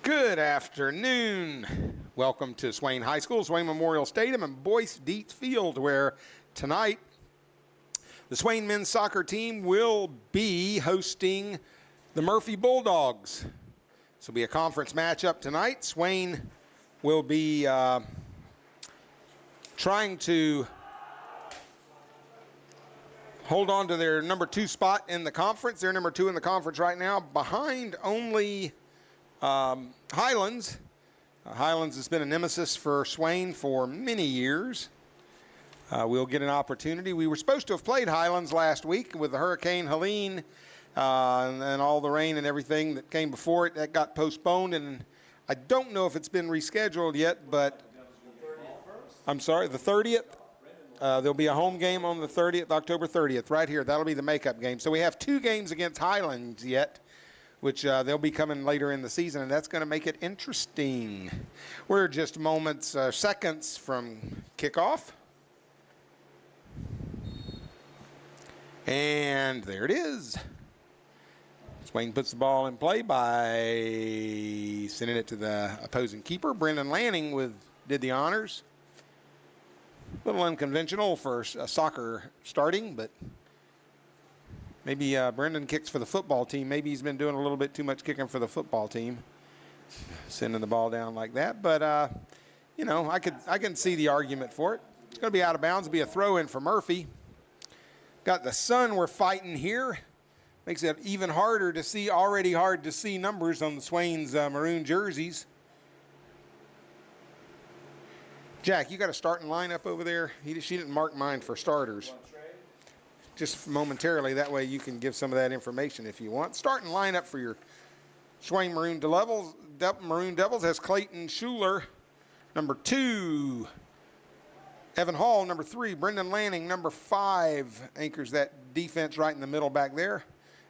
Good afternoon. Welcome to Swain High School, Swain Memorial Stadium, and Boyce Dietz Field, where tonight the Swain men's soccer team will be hosting the Murphy Bulldogs. This will be a conference matchup tonight. Swain will be trying to hold on to their number 2 spot in the conference. They're number 2 in the conference right now, behind only Highlands. Highlands has been a nemesis for Swain for many years. We'll get an opportunity. We were supposed to have played Highlands last week with the Hurricane Helene and all the rain and everything that came before it. That got postponed, and I don't know if it's been rescheduled yet, but I'm sorry, the 30th. There'll be a home game on the 30th, October 30th, right here. That'll be the makeup game. So we have 2 games against Highlands yet, which they'll be coming later in the season, and that's going to make it interesting. We're just moments, seconds from kickoff. And there it is. Swain puts the ball in play by sending it to the opposing keeper. Brendan Lanning did the honors. A little unconventional for soccer starting, but maybe Brendan kicks for the football team. Maybe he's been doing a little bit too much kicking for the football team, sending the ball down like that. But, you know, I can see the argument for it. It's going to be out of bounds. It'll be a throw-in for Murphy. Got the sun we're fighting here. Makes it even harder to see, already hard to see numbers on the Swain's maroon jerseys. Jack, you got a starting lineup over there? She didn't mark mine for starters. Just momentarily, that way you can give some of that information if you want. Starting lineup for your Swain Maroon Devils has Clayton Schuler, number 2. Evan Hall, number 3. Brendan Lanning, number 5. Anchors that defense right in the middle back there.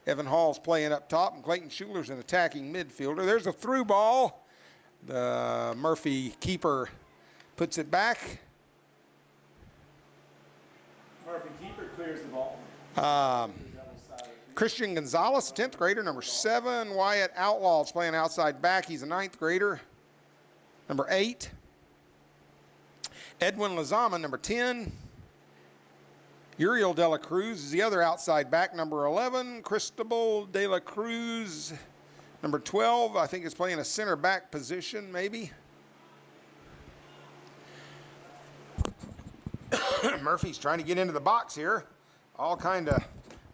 Evan Hall's playing up top, and Clayton Schuler's an attacking midfielder. There's a through ball. The Murphy keeper puts it back. Murphy keeper clears the ball. Christian Gonzalez, 10th grader, number 7. Wyatt Outlaw's playing outside back. He's a 9th grader, number 8. Edwin Lazama, number 10. Uriel De La Cruz is the other outside back, number 11. Cristobal De La Cruz, number 12. I think is playing a center back position, maybe. Murphy's trying to get into the box here. All kind of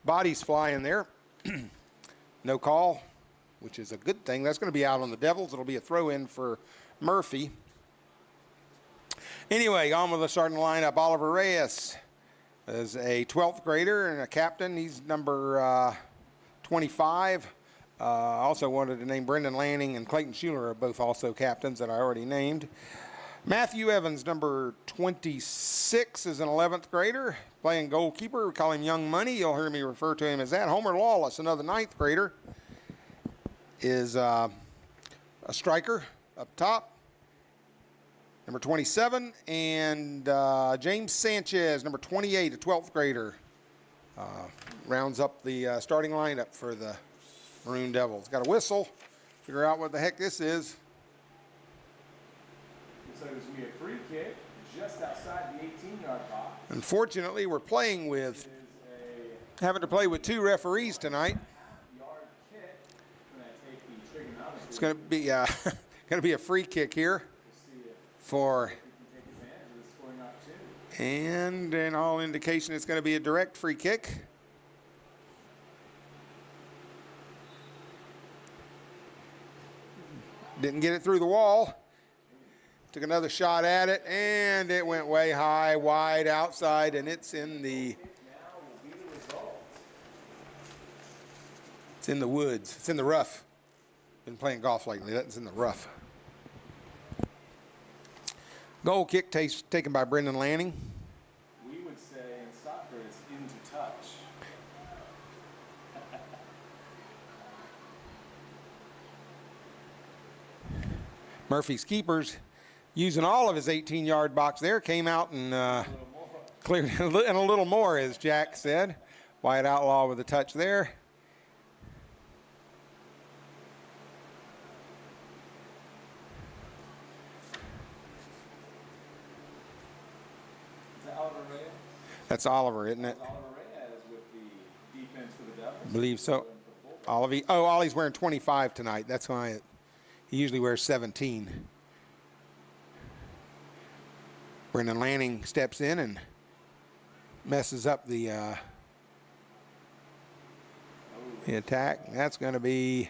bodies flying there. No call, which is a good thing. That's going to be out on the Devils. It'll be a throw-in for Murphy. Anyway, on with the starting lineup. Oliver Reyes is a 12th grader and a captain. He's number 25. Also wanted to name Brendan Lanning and Clayton Schuler are both also captains that I already named. Matthew Evans, number 26, is an 11th grader, playing goalkeeper. We call him Young Money. You'll hear me refer to him as that. Homer Lawless, another 9th grader, is a striker up top, number 27. And James Sanchez, number 28, a 12th grader, rounds up the starting lineup for the Maroon Devils. Got a whistle. Figure out what the heck this is. So there's going to be a free kick just outside the 18-yard box. Unfortunately, we're playing with, having to play with 2 referees tonight. Yard kick. I'm going to take the trigonometry. It's going to be going to be a free kick here for, We can take advantage of the scoring opportunity. and in all indication, it's going to be a direct free kick. Didn't get it through the wall. Took another shot at it, and it went way high, wide, outside, and it's in the woods. It's in the rough. Been playing golf lately. That's in the rough. Goal kick taken by Brendan Lanning. We would say in soccer it's into touch. Murphy's keepers, using all of his 18-yard box there, came out and cleared it and a little more, as Jack said. Wyatt Outlaw with a touch there. That's Oliver, isn't it? Oliver Reyes with the defense for the Devils. I believe so. Ollie. Oh, Ollie's wearing 25 tonight. That's why he usually wears 17. Brendan Lanning steps in and messes up the attack. That's going to be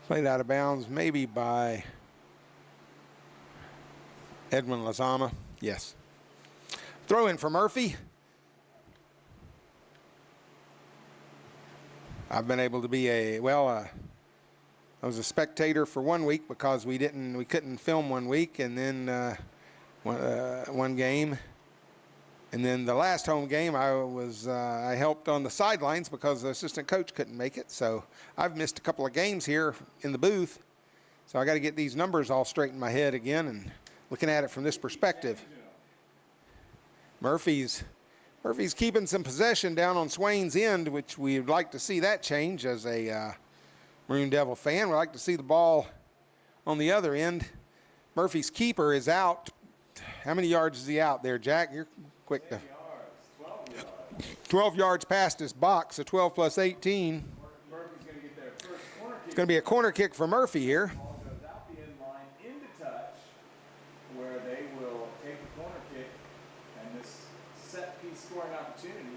played out of bounds, maybe by Edwin Lazama. Yes. Throw in for Murphy. I've been able to be I was a spectator for 1 week because we couldn't film 1 week, and then one game, and then the last home game I helped on the sidelines because the assistant coach couldn't make it. So I've missed a couple of games here in the booth. So I got to get these numbers all straight in my head again and looking at it from this perspective. Murphy's keeping some possession down on Swain's end, which we'd like to see that change as a Maroon Devil fan. We'd like to see the ball on the other end. Murphy's keeper is out. How many yards is he out there, Jack? You're quick to. 12 yards past his box, so 12 plus 18. Murphy's going to get their first corner kick. It's going to be a corner kick for Murphy here. Ball goes out the end line into touch, where they will take the corner kick and this set piece scoring opportunity.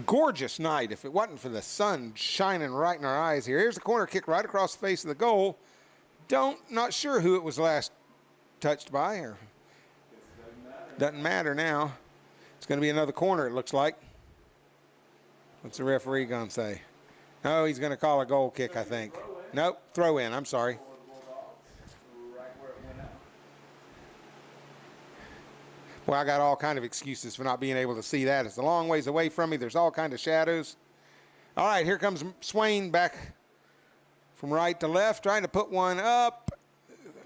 Gorgeous night if it wasn't for the sun shining right in our eyes here. Here's the corner kick right across the face of the goal. Not sure who it was last touched by, or doesn't matter now. It's going to be another corner, it looks like. What's the referee going to say? No, he's going to call a goal kick, I think. Nope, throw in, I'm sorry. Well, I got all kind of excuses for not being able to see that. It's a long ways away from me. There's all kind of shadows. All right, here comes Swain back from right to left, trying to put one up.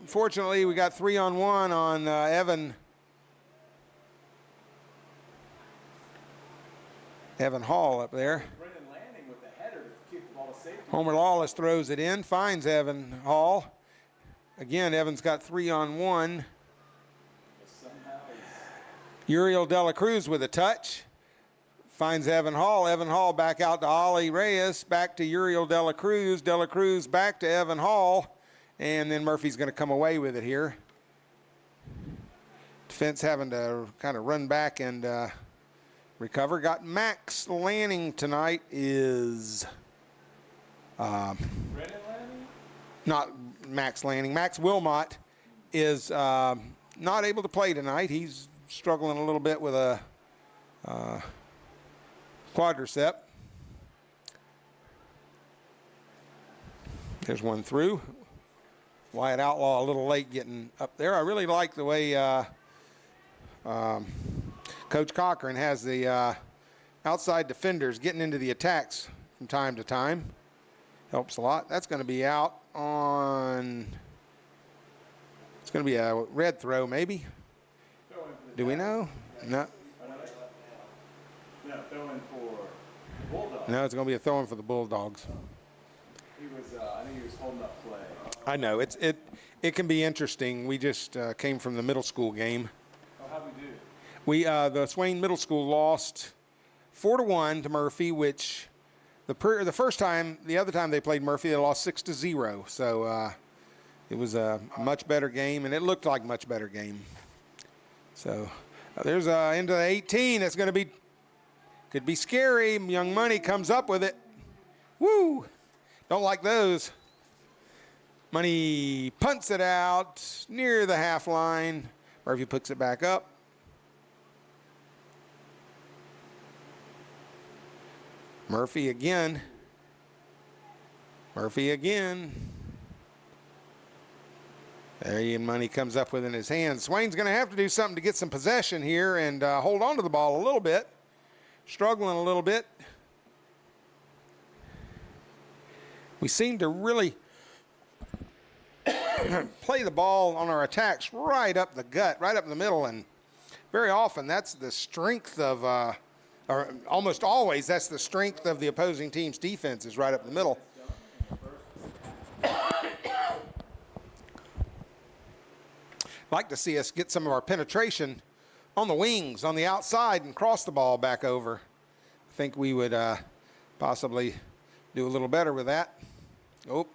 Unfortunately, we got 3-on-1 on Evan Hall up there. Brendan Lanning with the header to kick the ball to safety. Homer Lawless throws it in, finds Evan Hall. Again, Evan's got 3-on-1. Uriel De La Cruz with a touch. Finds Evan Hall. Evan Hall back out to Ollie Reyes. Back to Uriel De La Cruz. De La Cruz back to Evan Hall. And then Murphy's going to come away with it here. Defense having to kind of run back and recover. Got Max Lanning tonight is... Brendan Lanning? Not Max Lanning. Max Wilmot is not able to play tonight. He's struggling a little bit with a quadricep. There's one through. Wyatt Outlaw a little late getting up there. I really like the way Coach Cochran has the outside defenders getting into the attacks from time to time. Helps a lot. That's going to be out on, it's going to be a red throw maybe. Do we know? No. No, throwing for Bulldogs. No, it's going to be a throw-in for the Bulldogs. He was, I think he was holding up play. I know. It can be interesting. We just came from the middle school game. Oh, how'd we do? The Swain Middle School lost 4-1 to Murphy, which the other time they played Murphy, they lost 6-0. So it was a much better game, and it looked like a much better game. So there's into the 18. That's going to could be scary. Young Money comes up with it. Woo! Don't like those. Money punts it out near the half line. Murphy picks it back up. Murphy again. Murphy again. There Ian Money comes up with it in his hands. Swain's going to have to do something to get some possession here and hold on to the ball a little bit. Struggling a little bit. We seem to really play the ball on our attacks right up the gut, right up the middle, and very often that's the strength of, or almost always that's the strength of the opposing team's defense is right up the middle. Like to see us get some of our penetration on the wings, on the outside, and cross the ball back over. I think we would possibly do a little better with that. Oh.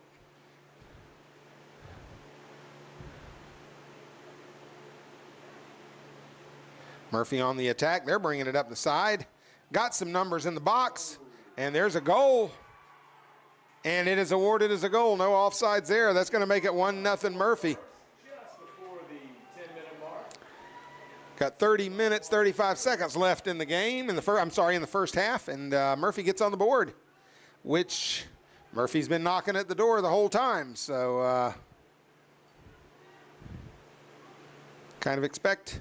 Murphy on the attack. They're bringing it up the side. Got some numbers in the box, and there's a goal. And it is awarded as a goal. No offsides there. That's going to make it 1-0 Murphy. Just before the 10-minute mark. Got 30 minutes, 35 seconds left in the game. In the first half, and Murphy gets on the board, which Murphy's been knocking at the door the whole time. So kind of expect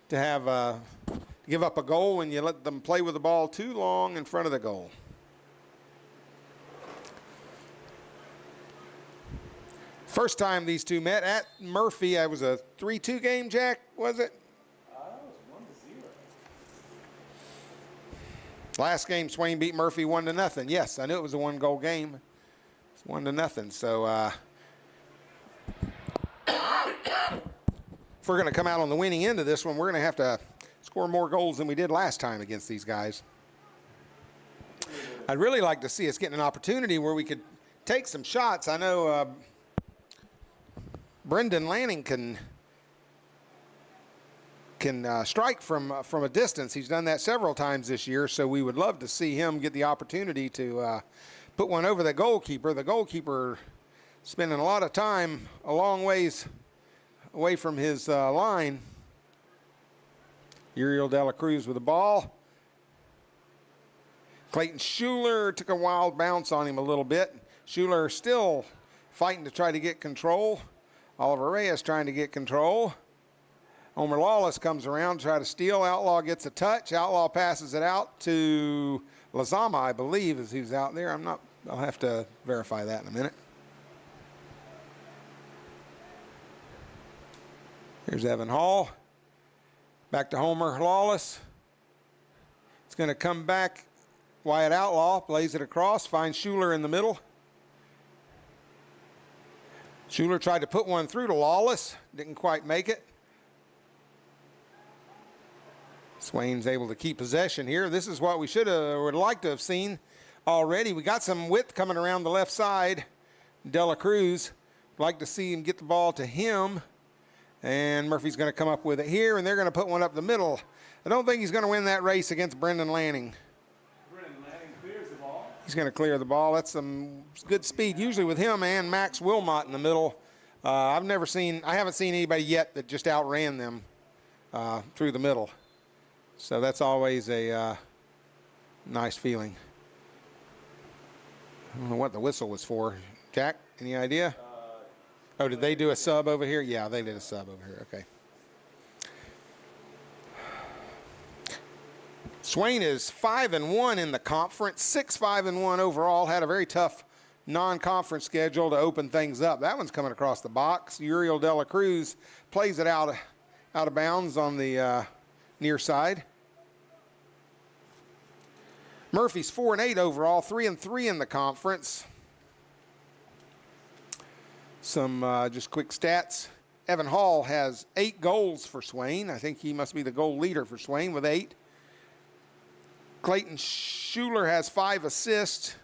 to have give up a goal when you let them play with the ball too long in front of the goal. First time these two met at Murphy, it was a 3-2 game, Jack, was it? It was 1-0. Last game, Swain beat Murphy 1-0. Yes, I knew it was a 1-goal game. It's 1-0. So if we're going to come out on the winning end of this one, we're going to have to score more goals than we did last time against these guys. I'd really like to see us getting an opportunity where we could take some shots. I know Brendan Lanning can strike from a distance. He's done that several times this year, so we would love to see him get the opportunity to put one over the goalkeeper. The goalkeeper spending a lot of time a long ways away from his line. Uriel De La Cruz with the ball. Clayton Schuler took a wild bounce on him a little bit. Schuler still fighting to try to get control. Oliver Reyes trying to get control. Homer Lawless comes around to try to steal. Outlaw gets a touch. Outlaw passes it out to Lazama, I believe, is who's out there. I'll have to verify that in a minute. Here's Evan Hall. Back to Homer Lawless. It's going to come back. Wyatt Outlaw plays it across, finds Schuler in the middle. Schuler tried to put one through to Lawless, didn't quite make it. Swain's able to keep possession here. This is what we would like to have seen already. We got some width coming around the left side. De La Cruz, like to see him get the ball to him. And Murphy's going to come up with it here, and they're going to put one up the middle. I don't think he's going to win that race against Brendan Lanning. Brendan Lanning clears the ball. He's going to clear the ball. That's some good speed, usually with him and Max Wilmot in the middle. I haven't seen anybody yet that just outran them through the middle. So that's always a nice feeling. I don't know what the whistle was for. Jack, any idea? Oh, did they do a sub over here? Yeah, they did a sub over here. Okay. Swain is 5-1 in the conference, 6-5-1 overall. Had a very tough non-conference schedule to open things up. That one's coming across the box. Uriel De La Cruz plays it out of bounds on the near side. Murphy's 4-8 overall, 3-3 in the conference. Some just quick stats. Evan Hall has 8 goals for Swain. I think he must be the goal leader for Swain with 8. Clayton Schuler has 5 assists.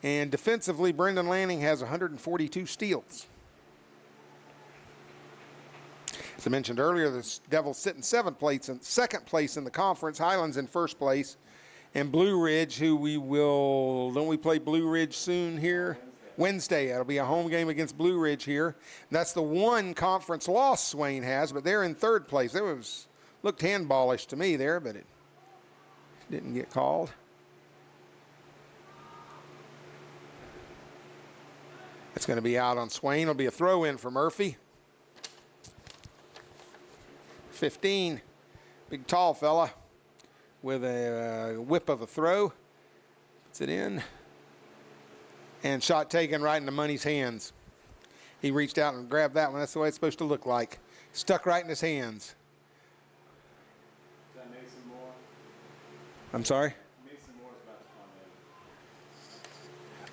And defensively, Brendan Lanning has 142 steals. As I mentioned earlier, the Devils sit in second place in the conference. Highlands in first place. And Blue Ridge, don't we play Blue Ridge soon here? Wednesday. It'll be a home game against Blue Ridge here. That's the one conference loss Swain has, but they're in third place. It looked handballish to me there, but it didn't get called. It's going to be out on Swain. It'll be a throw-in for Murphy. 15, big tall fella with a whip of a throw. Puts it in. And shot taken right into Money's hands. He reached out and grabbed that one. That's the way it's supposed to look like. Stuck right in his hands. Is that Mason Moore? I'm sorry? Mason Moore's about to come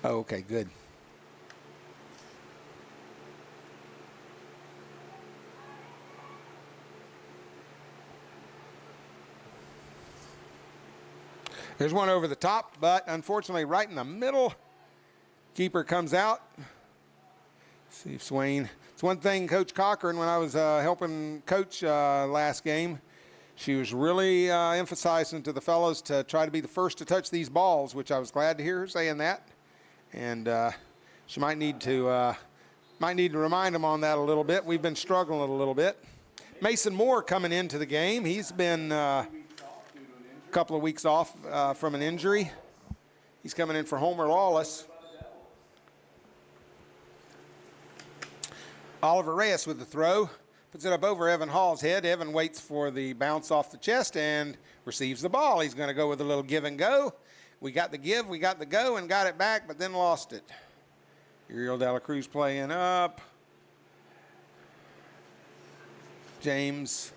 in. Oh, okay, good. There's one over the top, but unfortunately right in the middle. Keeper comes out. See if Swain. It's one thing Coach Cochran, when I was helping coach last game, she was really emphasizing to the fellows to try to be the first to touch these balls, which I was glad to hear her saying that. And she might need to remind them on that a little bit. We've been struggling a little bit. Mason Moore coming into the game. He's been a couple of weeks off from an injury. He's coming in for Homer Lawless. Oliver Reyes with the throw. Puts it up over Evan Hall's head. Evan waits for the bounce off the chest and receives the ball. He's going to go with a little give and go. We got the give, we got the go, and got it back, but then lost it. Uriel De La Cruz playing up. James.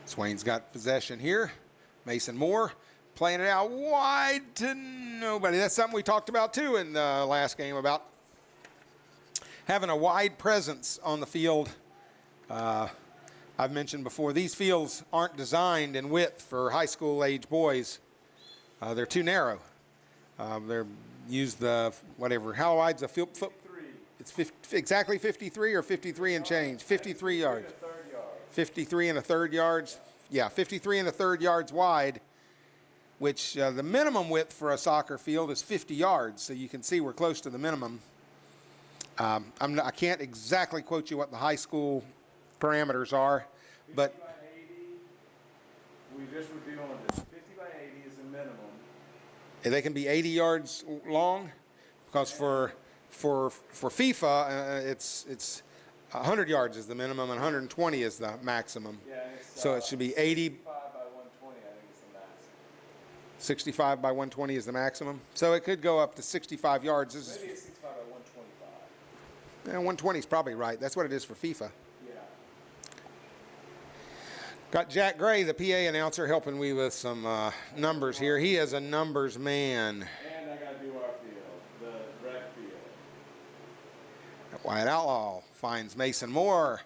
Swain's got possession here. Mason Moore playing it out wide to nobody. That's something we talked about too in the last game, about having a wide presence on the field. I've mentioned before, these fields aren't designed in width for high school age boys. They're too narrow. They're use the whatever. How wide's the field? It's exactly 53 or 53 and change. 53 yards. 53 and a third yards. Yeah, 53 and a third yards wide, which the minimum width for a soccer field is 50 yards. So you can see we're close to the minimum. I can't exactly quote you what the high school parameters are, but 50 by 80, we just were dealing with this. 50 by 80 is the minimum. They can be 80 yards long, because for FIFA it's 100 yards is the minimum and 120 is the maximum. Yeah, so it should be 80. 65 by 120, I think is the maximum. 65 by 120 is the maximum. So it could go up to 65 yards. Maybe it's 65 by 125. Yeah, 120 is probably right. That's what it is for FIFA. Yeah. Got Jack Gray, the PA announcer, helping me with some numbers here. He is a numbers man. And I got to do our field, the rec field. Wyatt Outlaw finds Mason Moore.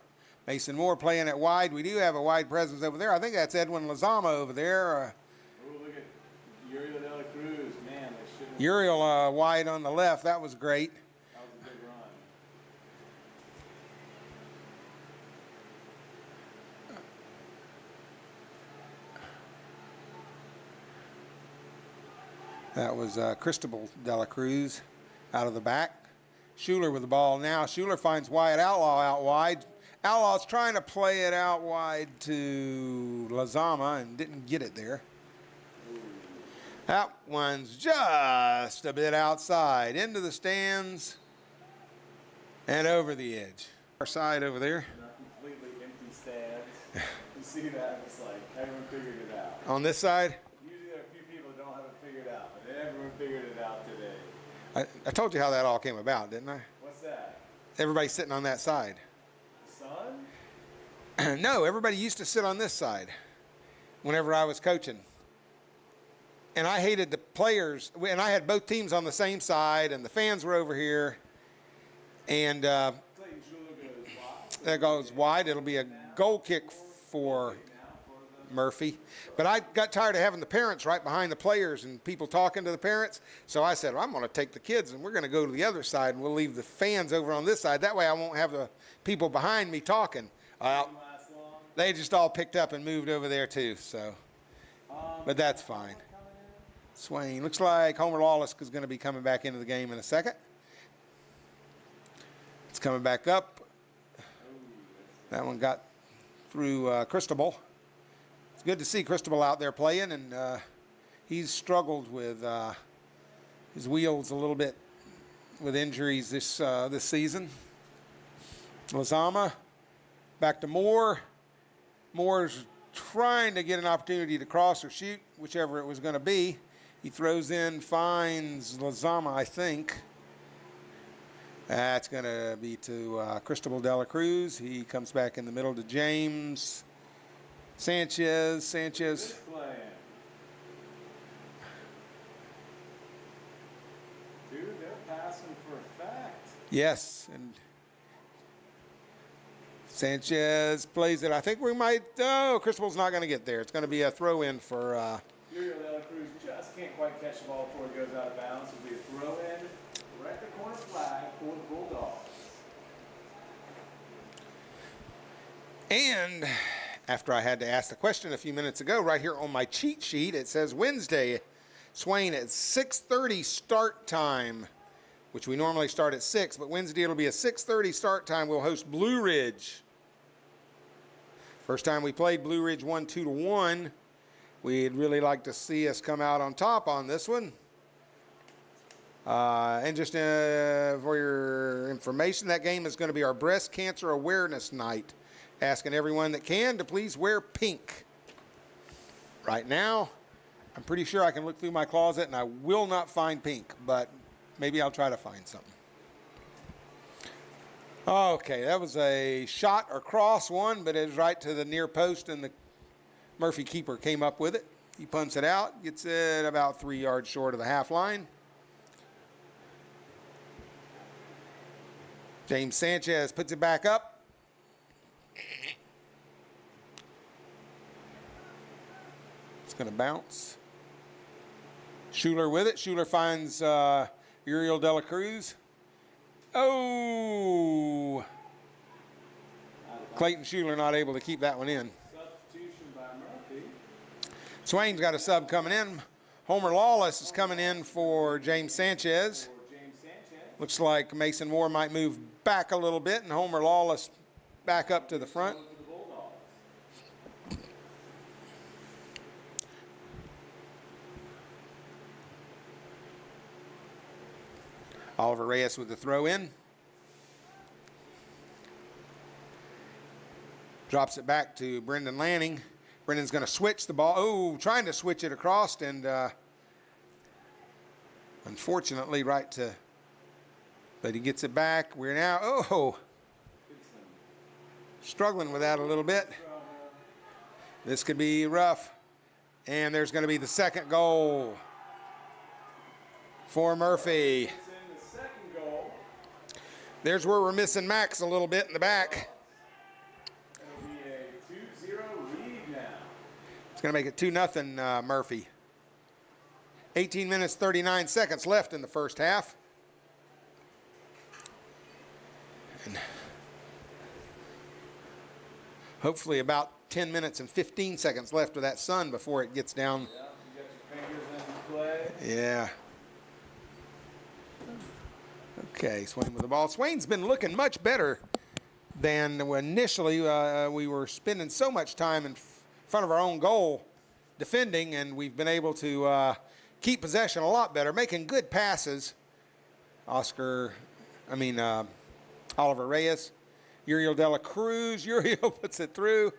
Mason Moore playing it wide. We do have a wide presence over there. I think that's Edwin Lazama over there. Oh, look at Uriel De La Cruz. Man, they should have. Uriel wide on the left. That was great. That was a good run. That was Cristobal De La Cruz out of the back. Schuler with the ball now. Schuler finds Wyatt Outlaw out wide. Outlaw's trying to play it out wide to Lazama and didn't get it there. That one's just a bit outside, into the stands and over the edge. Our side over there. Not completely empty stands. You see that, it's like everyone figured it out. On this side? Usually there are a few people who don't have it figured out, but everyone figured it out today. I told you how that all came about, didn't I? What's that? Everybody's sitting on that side. The sun? No, everybody used to sit on this side whenever I was coaching. And I hated the players, and I had both teams on the same side, and the fans were over here. And that goes wide. It'll be a goal kick for Murphy. But I got tired of having the parents right behind the players and people talking to the parents. So I said, well, I'm going to take the kids, and we're going to go to the other side, and we'll leave the fans over on this side. That way I won't have the people behind me talking. They just all picked up and moved over there too. So, but that's fine. Swain. Looks like Homer Lawless is going to be coming back into the game in a second. It's coming back up. That one got through Cristobal. It's good to see Cristobal out there playing, and he's struggled with his wheels a little bit with injuries this season. Lazama back to Moore. Moore's trying to get an opportunity to cross or shoot, whichever it was going to be. He throws in, finds Lazama, I think. That's going to be to Cristobal De La Cruz. He comes back in the middle to James. Sanchez. This playing. Dude, they're passing for a fact. Yes, and Sanchez plays it. I think we might. Oh, Cristobal's not going to get there. It's going to be a throw in for. Uriel De La Cruz just can't quite catch the ball before it goes out of bounds. It'll be a throw in, right at the corner flag for the Bulldogs. And after I had to ask the question a few minutes ago, right here on my cheat sheet, it says Wednesday, Swain at 6:30 start time, which we normally start at 6, but Wednesday it'll be a 6:30 start time. We'll host Blue Ridge. First time we played, Blue Ridge won 2-1. We'd really like to see us come out on top on this one. And just for your information, that game is going to be our Breast Cancer Awareness Night. Asking everyone that can to please wear pink. Right now, I'm pretty sure I can look through my closet and I will not find pink, but maybe I'll try to find something. Okay, that was a shot or cross one, but it was right to the near post, and the Murphy keeper came up with it. He punts it out, gets it about 3 yards short of the half line. James Sanchez puts it back up. It's going to bounce. Schuler with it. Schuler finds Uriel De La Cruz. Oh! Clayton Schuler not able to keep that one in. Substitution by Murphy. Swain's got a sub coming in. Homer Lawless is coming in for James Sanchez. Looks like Mason Moore might move back a little bit, and Homer Lawless back up to the front. Oliver Reyes with the throw in. Drops it back to Brendan Lanning. Brendan's going to switch the ball. Oh, trying to switch it across, and unfortunately right to, but he gets it back. We're now, struggling with that a little bit. This could be rough. And there's going to be the second goal for Murphy. There's where we're missing Max a little bit in the back. It'll be a 2-0 lead now. It's going to make it 2-0 Murphy. 18 minutes, 39 seconds left in the first half. And hopefully about 10 minutes and 15 seconds left of that sun before it gets down. Yeah, you got your fingers in play. Yeah. Okay, Swain with the ball. Swain's been looking much better than initially. We were spending so much time in front of our own goal defending, and we've been able to keep possession a lot better, making good passes. Oliver Reyes, Uriel De La Cruz. Uriel puts it through,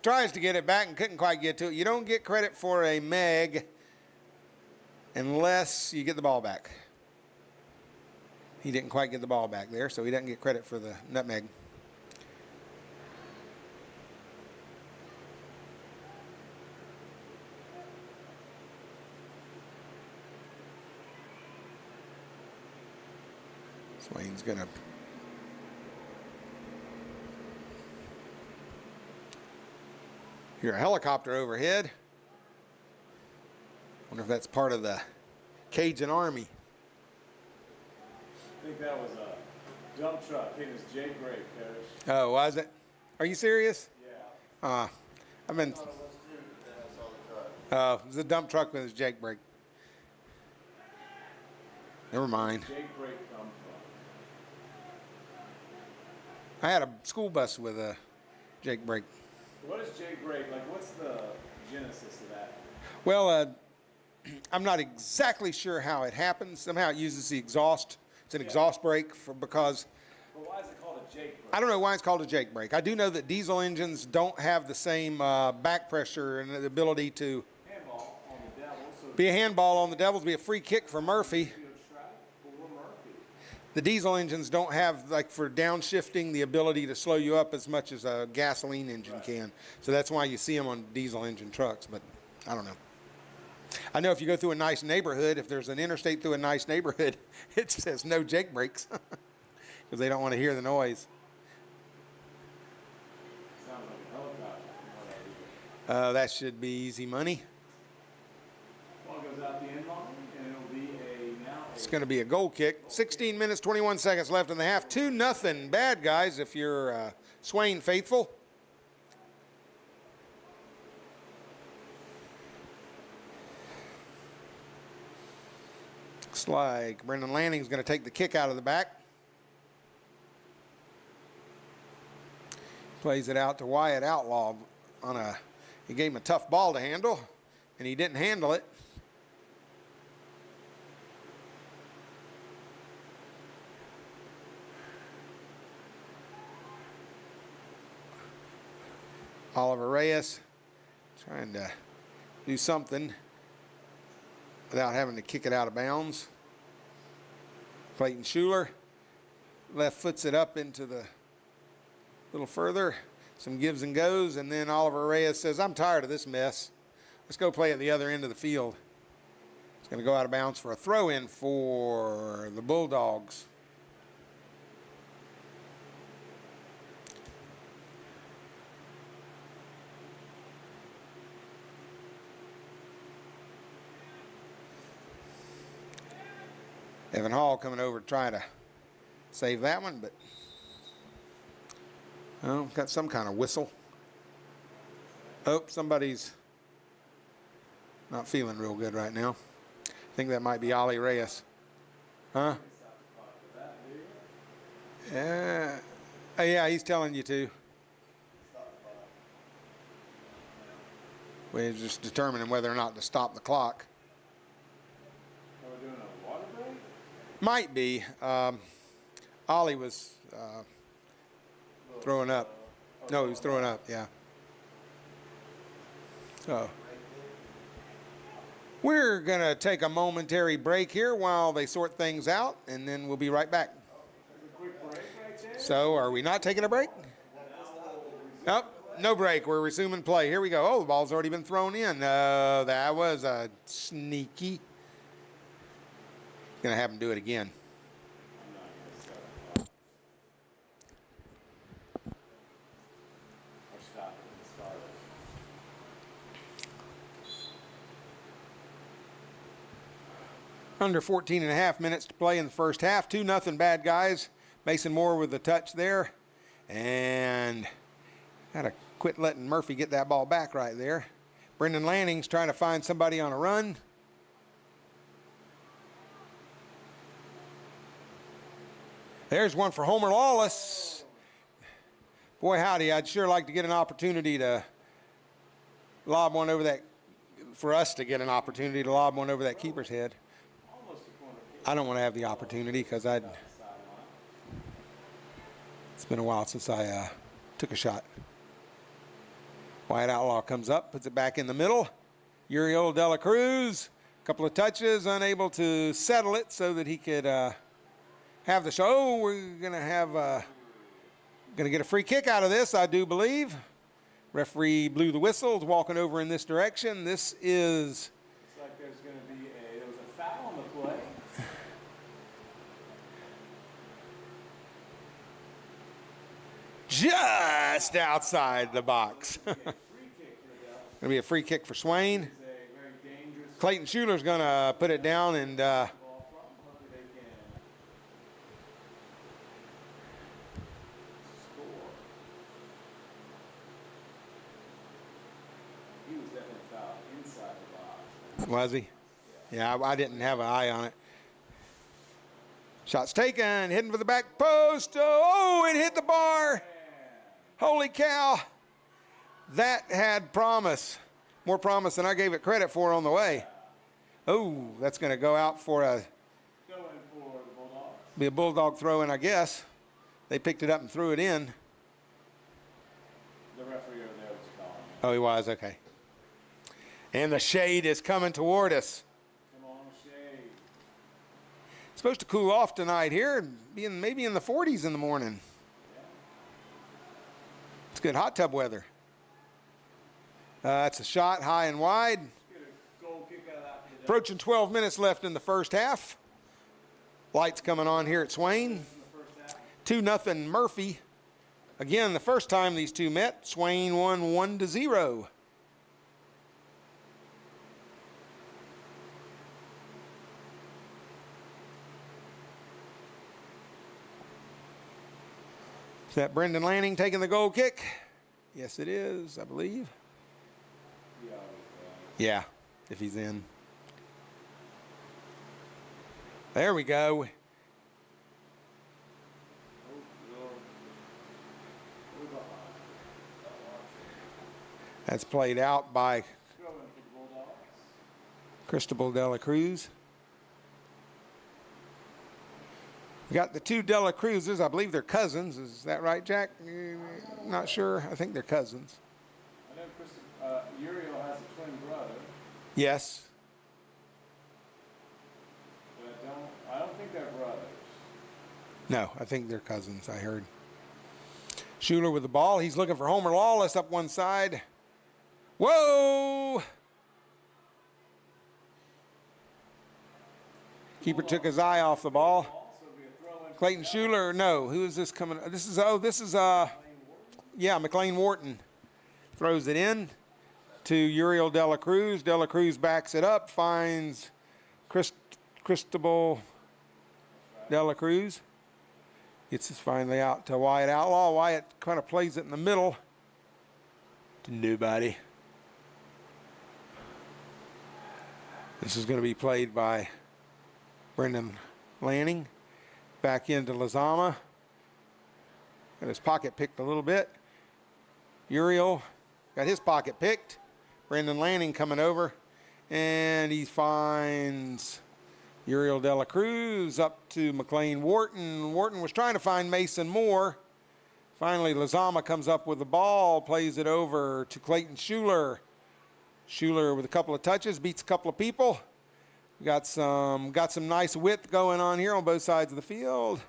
tries to get it back and couldn't quite get to it. You don't get credit for a Meg unless you get the ball back. He didn't quite get the ball back there, so he doesn't get credit for the nutmeg. Swain's going to hear a helicopter overhead. Wonder if that's part of the Cajun Army. I think that was a dump truck hitting his Jake brake, Coach. Oh, was it? Are you serious? Yeah. I've been. It was a dump truck with his Jake brake. Never mind. Jake brake come from. I had a school bus with a Jake brake. What is Jake brake? Like, what's the genesis of that? Well, I'm not exactly sure how it happens. Somehow it uses the exhaust. It's an exhaust brake because. But why is it called a Jake brake? I don't know why it's called a Jake brake. I do know that diesel engines don't have the same back pressure and the ability to Handball on the Devils. So be a handball on the Devils, be a free kick for Murphy. The diesel engines don't have, like for downshifting, the ability to slow you up as much as a gasoline engine can. So that's why you see them on diesel engine trucks, but I don't know. I know if you go through a nice neighborhood, if there's an interstate through a nice neighborhood, it says no Jake brakes because they don't want to hear the noise. Sounds like a helicopter from what I hear. That should be easy money. Ball goes out the end line, and it'll be It's going to be a goal kick. 16 minutes, 21 seconds left in the half. 2-0 bad guys if you're Swain faithful. Looks like Brendan Lanning's going to take the kick out of the back. Plays it out to Wyatt Outlaw on he gave him a tough ball to handle, and he didn't handle it. Oliver Reyes trying to do something without having to kick it out of bounds. Clayton Schuler left foots it up into the little further. Some gives and goes, and then Oliver Reyes says, I'm tired of this mess. Let's go play at the other end of the field. It's going to go out of bounds for a throw-in for the Bulldogs. Evan Hall coming over trying to save that one, but got some kind of whistle. Oh, somebody's not feeling real good right now. I think that might be Ollie Reyes. Huh? Yeah. Oh, yeah, he's telling you to. We're just determining whether or not to stop the clock. Are we doing a water break? Might be. Ollie was throwing up. No, he was throwing up, yeah. So we're going to take a momentary break here while they sort things out, and then we'll be right back. A quick break right there. So are we not taking a break? Nope, no break. We're resuming play. Here we go. Oh, the ball's already been thrown in. That was a sneaky. Going to have him do it again. Under 14 and a half minutes to play in the first half. 2-0 bad guys. Mason Moore with the touch there. And got to quit letting Murphy get that ball back right there. Brendan Lanning's trying to find somebody on a run. There's one for Homer Lawless. Boy, howdy, I'd sure like to get an opportunity to lob one over that, for us to get an opportunity to lob one over that keeper's head. I don't want to have the opportunity because it's been a while since I took a shot. Wyatt Outlaw comes up, puts it back in the middle. Uriel De La Cruz, a couple of touches, unable to settle it so that he could have the show. We're going to get a free kick out of this, I do believe. Referee blew the whistle, is walking over in this direction. This is... Looks like there's going to be there was a foul on the play. Just outside the box. Going to be a free kick for Swain. Clayton Schuler's going to put it down and was he? Yeah, I didn't have an eye on it. Shots taken, heading for the back post. Oh, it hit the bar. Holy cow. That had promise. More promise than I gave it credit for on the way. Oh, that's going to go out for be a Bulldog throw in, I guess. They picked it up and threw it in. The referee over there was calling. Oh, he was? Okay. And the shade is coming toward us. Come on, shade. supposed to cool off tonight here, being maybe in the 40s in the morning. It's good hot tub weather. It's a shot high and wide. Get a goal kick out of that for the Devils. Approaching 12 minutes left in the first half. Lights coming on here at Swain. In the first half. 2-0 Murphy. Again, the first time these two met, Swain won 1-0. Is that Brendan Lanning taking the goal kick? Yes, it is, I believe. Yeah, Yeah, if he's in. There we go. That's played out by Throw in for the Bulldogs. Cristobal de la Cruz. We got the two de la Cruzes. I believe they're cousins. Is that right, Jack? Not sure. I think they're cousins. I know Uriel has a twin brother, Yes. but I don't think they're brothers. No, I think they're cousins, I heard. Schuler with the ball. He's looking for Homer Lawless up one side. Whoa! Keeper took his eye off the ball. Also be a throw in. Clayton Schuler, no. Who is this coming? This is yeah, McLean Wharton throws it in to Uriel de la Cruz. De la Cruz backs it up, finds Cristobal de la Cruz. Gets this finally out to Wyatt Outlaw. Wyatt kind of plays it in the middle to nobody. This is going to be played by Brendan Lanning. Back into Lazama. Got his pocket picked a little bit. Uriel got his pocket picked. Brendan Lanning coming over. And he finds Uriel de la Cruz up to McLean Wharton. Wharton was trying to find Mason Moore. Finally, Lazama comes up with the ball, plays it over to Clayton Schuler. Schuler with a couple of touches, beats a couple of people. We got some nice width going on here on both sides of the field.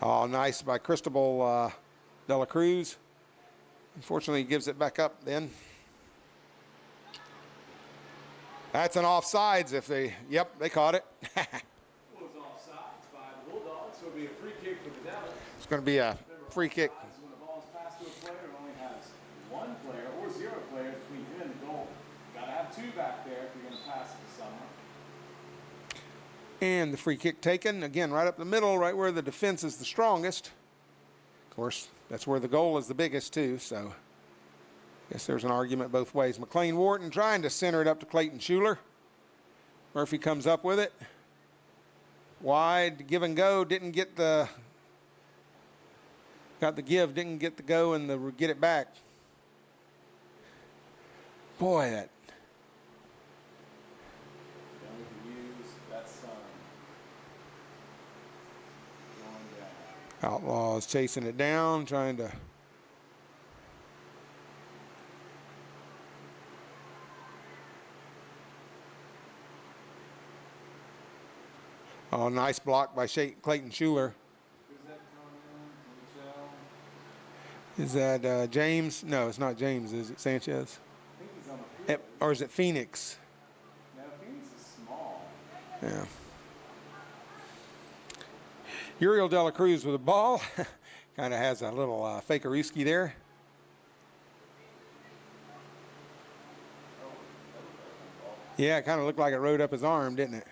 Oh, nice by Cristobal de la Cruz. Unfortunately, he gives it back up then. That's an offsides if they, yep, they caught it. Was offsides by the Bulldogs, so it'll be a free kick for the Devils. It's going to be a free kick. Offsides is when the ball is passed to a player who only has one player or zero players between him and the goal. Got to have two back there if you're going to pass it to someone. And the free kick taken, again, right up the middle, right where the defense is the strongest. Of course, that's where the goal is the biggest, too, so I guess there's an argument both ways. McLean Wharton trying to center it up to Clayton Schuler. Murphy comes up with it. Wide, give and go, didn't get the, got the give, didn't get the go and the get it back. Boy, that. Then we can use that sun going down. Outlaws chasing it down, trying to. Oh, nice block by Clayton Schuler. Who's that coming in? Can you tell? Is that James? No, it's not James. Is it Sanchez? I think he's on the field. Or is it Phoenix? No, Phoenix is small. Yeah. Uriel de la Cruz with the ball. Kind of has a little fakeruski there. Yeah, it kind of looked like it rode up his arm, didn't it?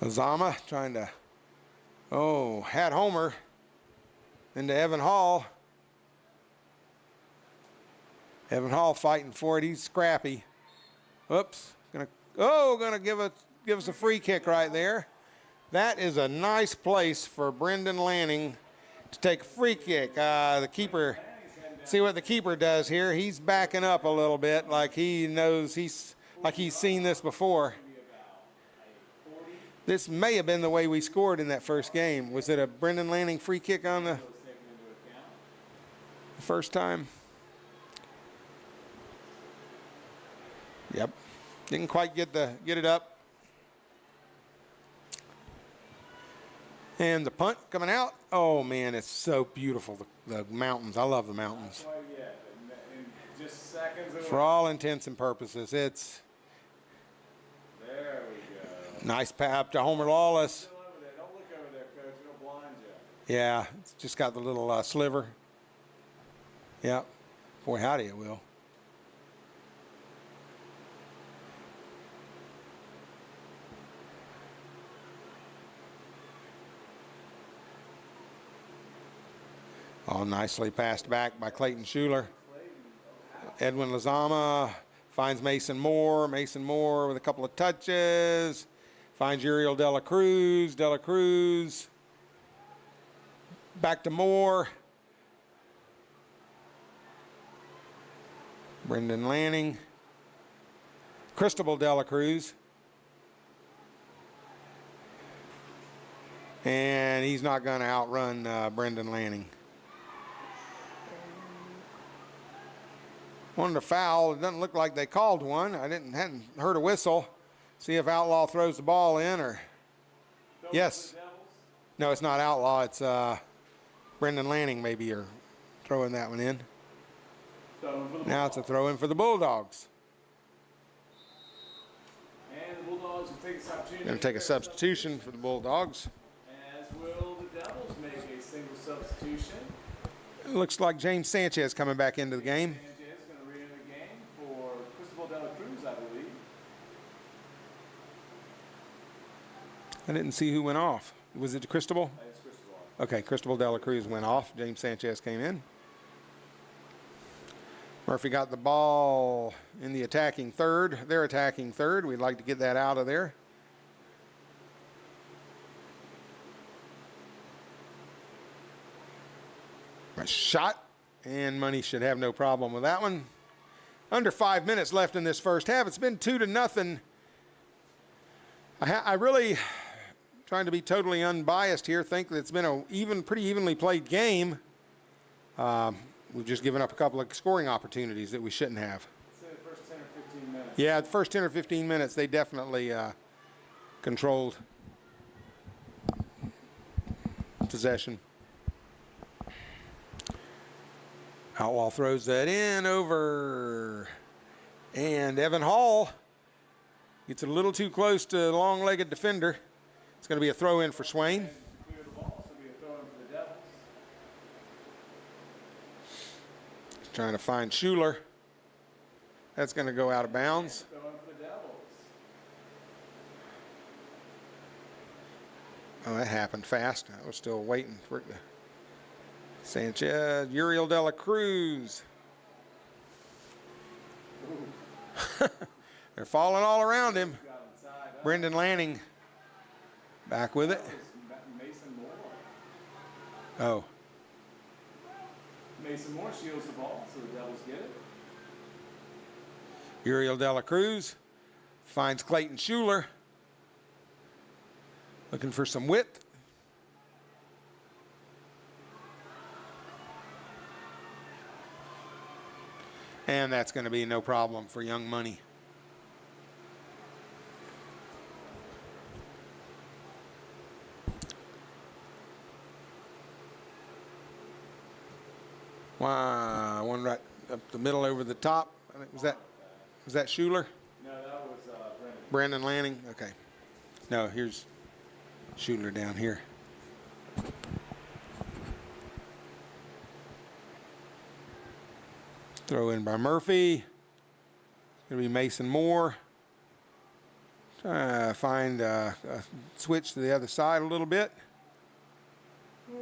Azama trying to, had Homer into Evan Hall. Evan Hall fighting for it. He's scrappy. Oops. Gonna give us a free kick right there. That is a nice place for Brendan Lanning to take a free kick. The keeper, see what the keeper does here. He's backing up a little bit like he knows he's seen this before. This may have been the way we scored in that first game. Was it a Brendan Lanning free kick on the Was taken into account. first time? Yep. Didn't quite get it up. And the punt coming out. Oh man, it's so beautiful. The mountains. I love the mountains. Not quite yet, but in just seconds away. For all intents and purposes, it's There we go. nice pass to Homer Lawless. Still over there. Don't look over there, coach. It'll blind you. Yeah, it's just got the little sliver. Yep. Boy, howdy it will. Oh, nicely passed back by Clayton Schuler. Edwin Lazama finds Mason Moore. Mason Moore with a couple of touches. Finds Uriel De La Cruz. De La Cruz. Back to Moore. Brendan Lanning. Cristobal De La Cruz. And he's not going to outrun Brendan Lanning. Wanted a foul. It doesn't look like they called one. I hadn't heard a whistle. See if Outlaw throws the ball in or. Yes. No, it's not Outlaw. It's Brendan Lanning maybe are throwing that one in. Now it's a throw in for the Bulldogs. And the Bulldogs will take this opportunity. Going to take a substitution for the Bulldogs. As will the Devils make a single substitution. It looks like James Sanchez coming back into the game. Sanchez is going to re-enter the game for Cristobal De La Cruz, I believe. I didn't see who went off. Was it Cristobal? It's Cristobal. Okay, Cristobal De La Cruz went off. James Sanchez came in. Murphy got the ball in the attacking third. They're attacking third. We'd like to get that out of there. A shot, and Money should have no problem with that one. Under 5 minutes left in this first half. It's been 2-0. I really, trying to be totally unbiased here, think that it's been a pretty evenly played game. We've just given up a couple of scoring opportunities that we shouldn't have. Say the first 10 or 15 minutes. Yeah, the first 10 or 15 minutes, they definitely controlled possession. Outlaw throws that in over, and Evan Hall gets it a little too close to the long-legged defender. It's going to be a throw in for Swain. Clear the ball, so it'll be a throw in for the Devils. Trying to find Schuler. That's going to go out of bounds. Throw in for the Devils. Oh, that happened fast. I was still waiting for it to. Sanchez, Uriel De La Cruz. They're falling all around him. Got him tied up. Brendan Lanning back with it. Mason Moore. Oh, Mason Moore shields the ball, so the Devils get it. Uriel De La Cruz finds Clayton Schuler. Looking for some width. And that's going to be no problem for Young Money. Wow, one right up the middle over the top. I think was that Schuler? No, that was Brendan. Brandon Lanning? Okay. No, here's Schuler down here. Throw in by Murphy. It's going to be Mason Moore. Try to find a switch to the other side a little bit. Oh,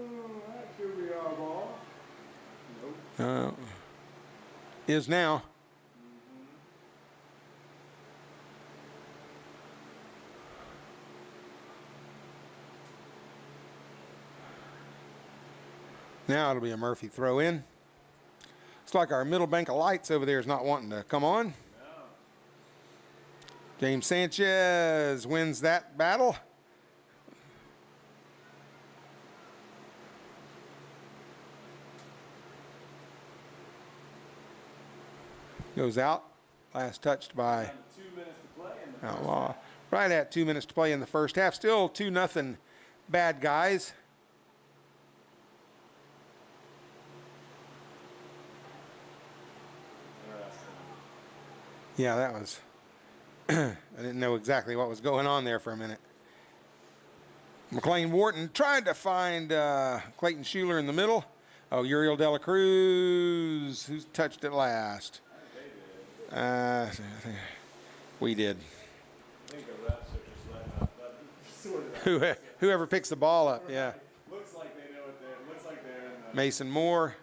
here we are, ball. Nope. Is now. Now it'll be a Murphy throw in. Looks like our middle bank of lights over there is not wanting to come on. No. James Sanchez wins that battle. Goes out. Last touched by Down to 2 minutes to play in the first Outlaw. half. Right at 2 minutes to play in the first half. Still 2-0 bad guys. Interesting. Yeah, that was. I didn't know exactly what was going on there for a minute. McLean Wharton tried to find Clayton Schuler in the middle. Oh, Uriel De La Cruz, who's touched it last? We did. I think the reps are just letting up. Sort of. Whoever picks the ball up, yeah. Looks like they know what they're. Looks like they're in the. Mason Moore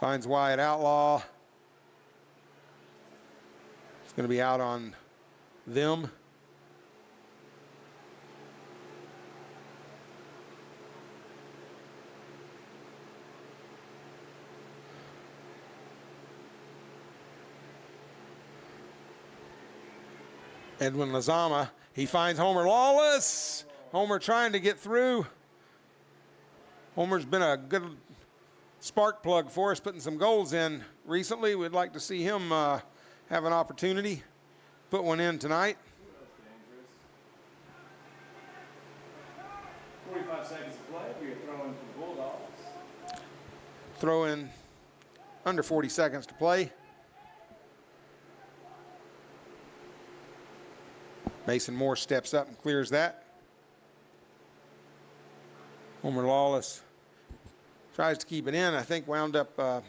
finds Wyatt Outlaw. It's going to be out on them. Edwin Lazama, he finds Homer Lawless. Homer trying to get through. Homer's been a good spark plug for us, putting some goals in recently. We'd like to see him have an opportunity. Put one in tonight. Dangerous. 45 seconds to play. We are throwing for Bulldogs. Throw in under 40 seconds to play. Mason Moore steps up and clears that. Homer Lawless tries to keep it in. I think wound up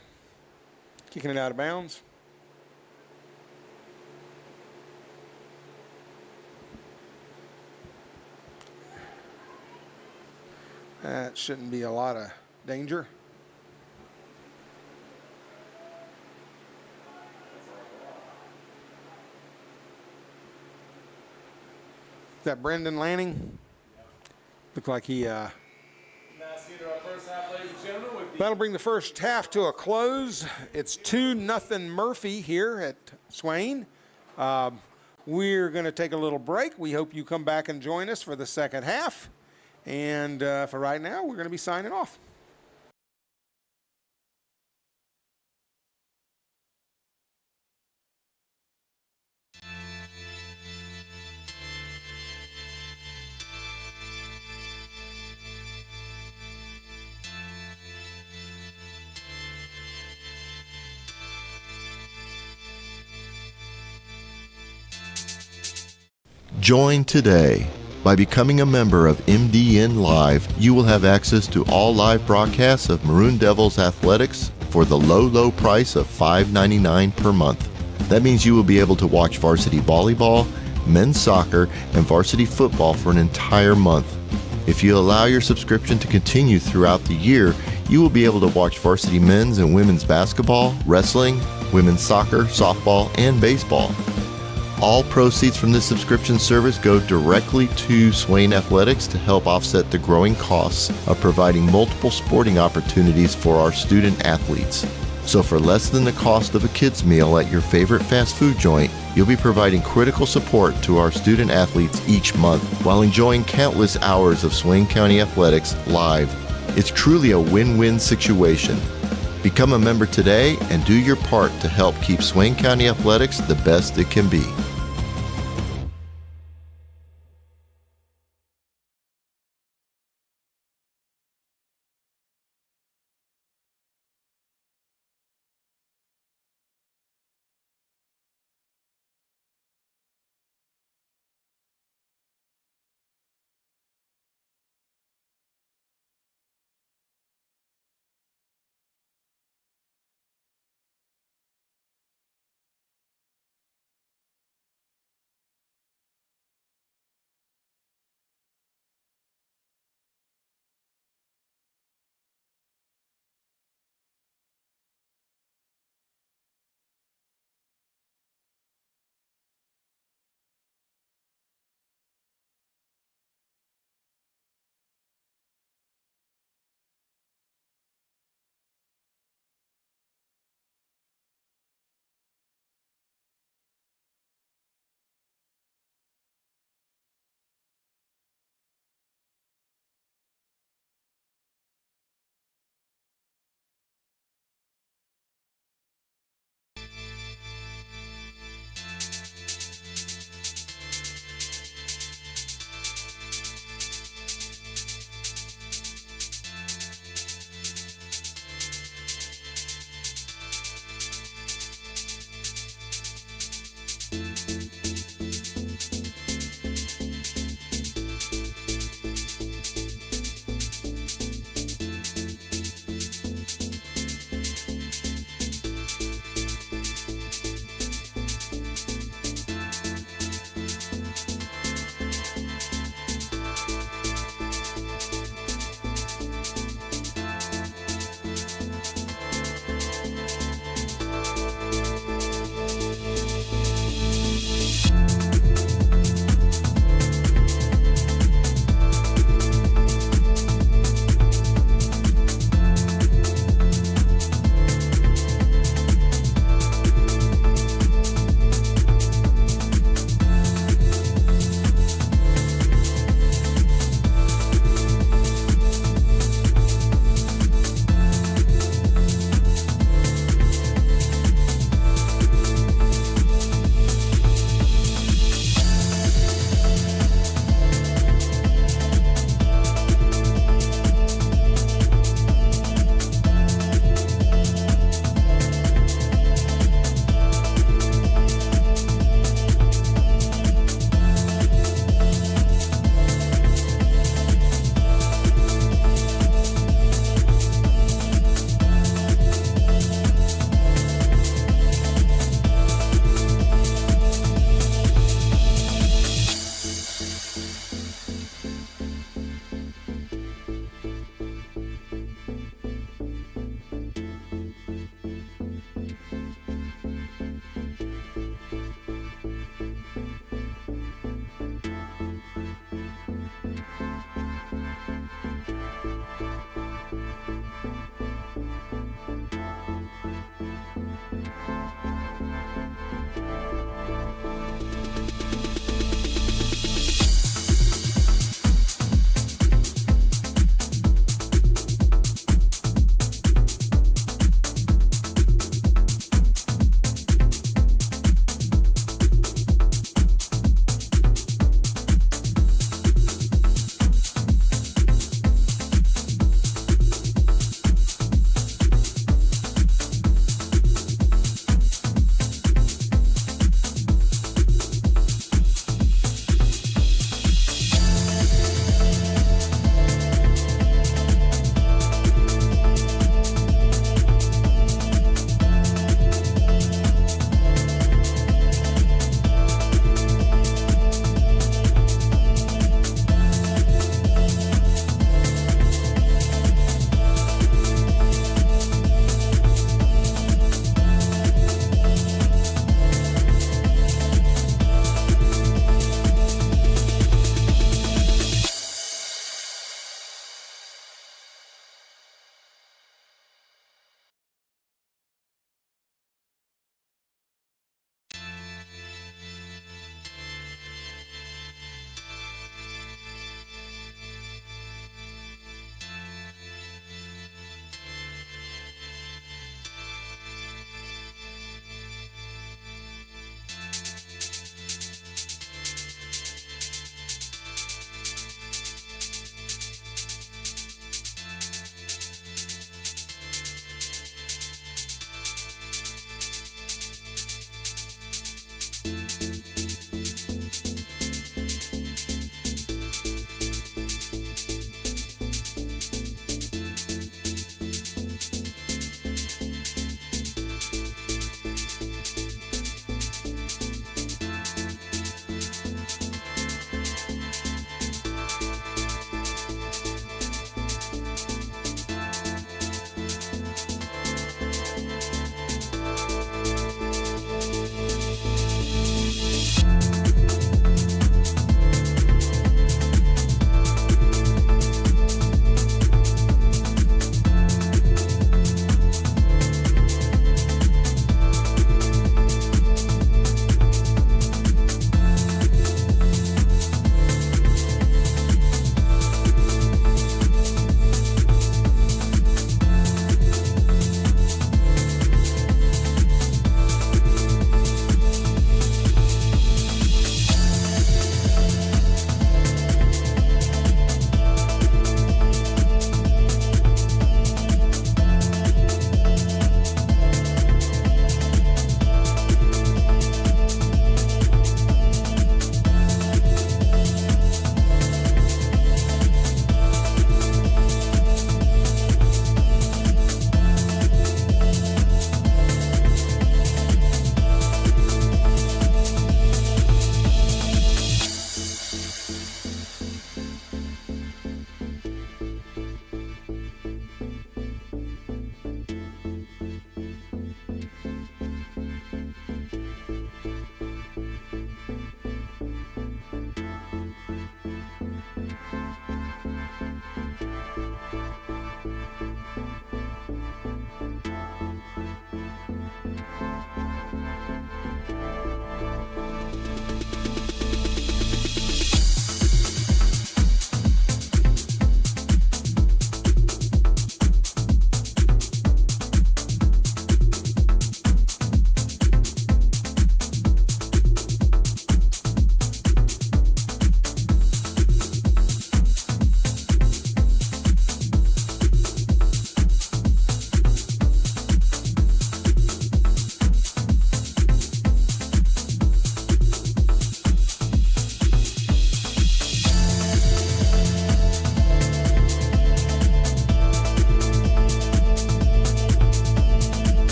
kicking it out of bounds. That shouldn't be a lot of danger. Is that Brendan Lanning? Looked like he. That's the end of our first half, ladies and gentlemen. With the That'll bring the first half to a close. It's 2-0 Murphy here at Swain. We're going to take a little break. We hope you come back and join us for the second half. And for right now, we're going to be signing off. Join today. By becoming a member of MDN Live, you will have access to all live broadcasts of Maroon Devils athletics for the low price of $5.99 per month. That means you will be able to watch varsity volleyball, men's soccer, and varsity football for an entire month. If you allow your subscription to continue throughout the year, you will be able to watch varsity men's and women's basketball, wrestling, women's soccer, softball, and baseball. All proceeds from this subscription service go directly to Swain Athletics to help offset the growing costs of providing multiple sporting opportunities for our student athletes. So for less than the cost of a kid's meal at your favorite fast food joint, you'll be providing critical support to our student athletes each month while enjoying countless hours of Swain County athletics live. It's truly a win-win situation. Become a member today and do your part to help keep Swain County athletics the best it can be.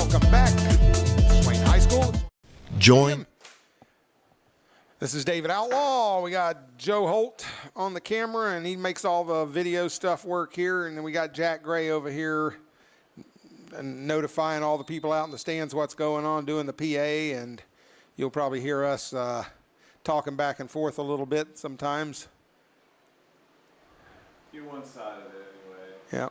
welcome back to Swain High School. Join. This is David Outlaw. We got Joe Holt on the camera, and he makes all the video stuff work here. And then we got Jack Gray over here and notifying all the people out in the stands what's going on, doing the PA. And you'll probably hear us talking back and forth a little bit sometimes. Do one side of it anyway. Yeah.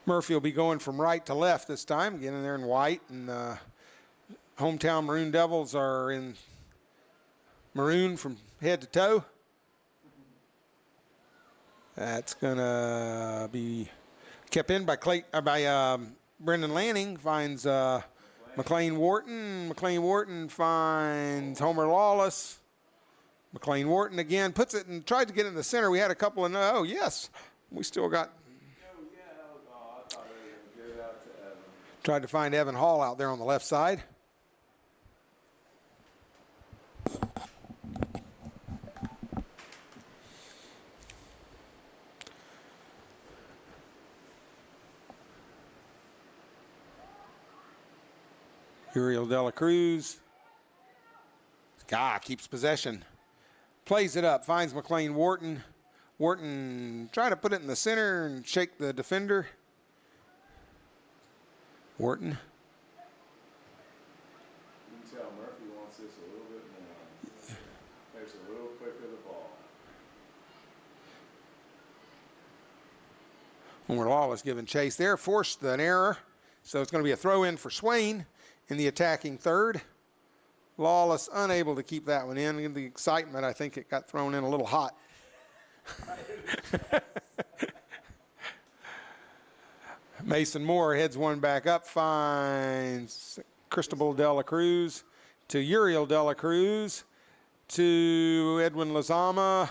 Murphy will be going from right to left this time, getting there in white. And hometown Maroon Devils are in maroon from head to toe. That's going to be kept in by Brendan Lanning. Finds McLean Wharton. McLean Wharton finds Homer Lawless. McLean Wharton again puts it and tried to get it in the center. We had a couple of, oh, yes. We still got. I thought they were going to get it out to Evan. Tried to find Evan Hall out there on the left side. Uriel De La Cruz. Keeps possession. Plays it up, finds McLean Wharton. Wharton trying to put it in the center and shake the defender. Wharton. You can tell Murphy wants this a little bit more. There's a little quicker the ball. Homer Lawless giving chase there, forced an error. So it's going to be a throw in for Swain in the attacking third. Lawless unable to keep that one in. In the excitement, I think it got thrown in a little hot. Mason Moore heads one back up, finds Cristobal De La Cruz to Uriel De La Cruz to Edwin Lazama,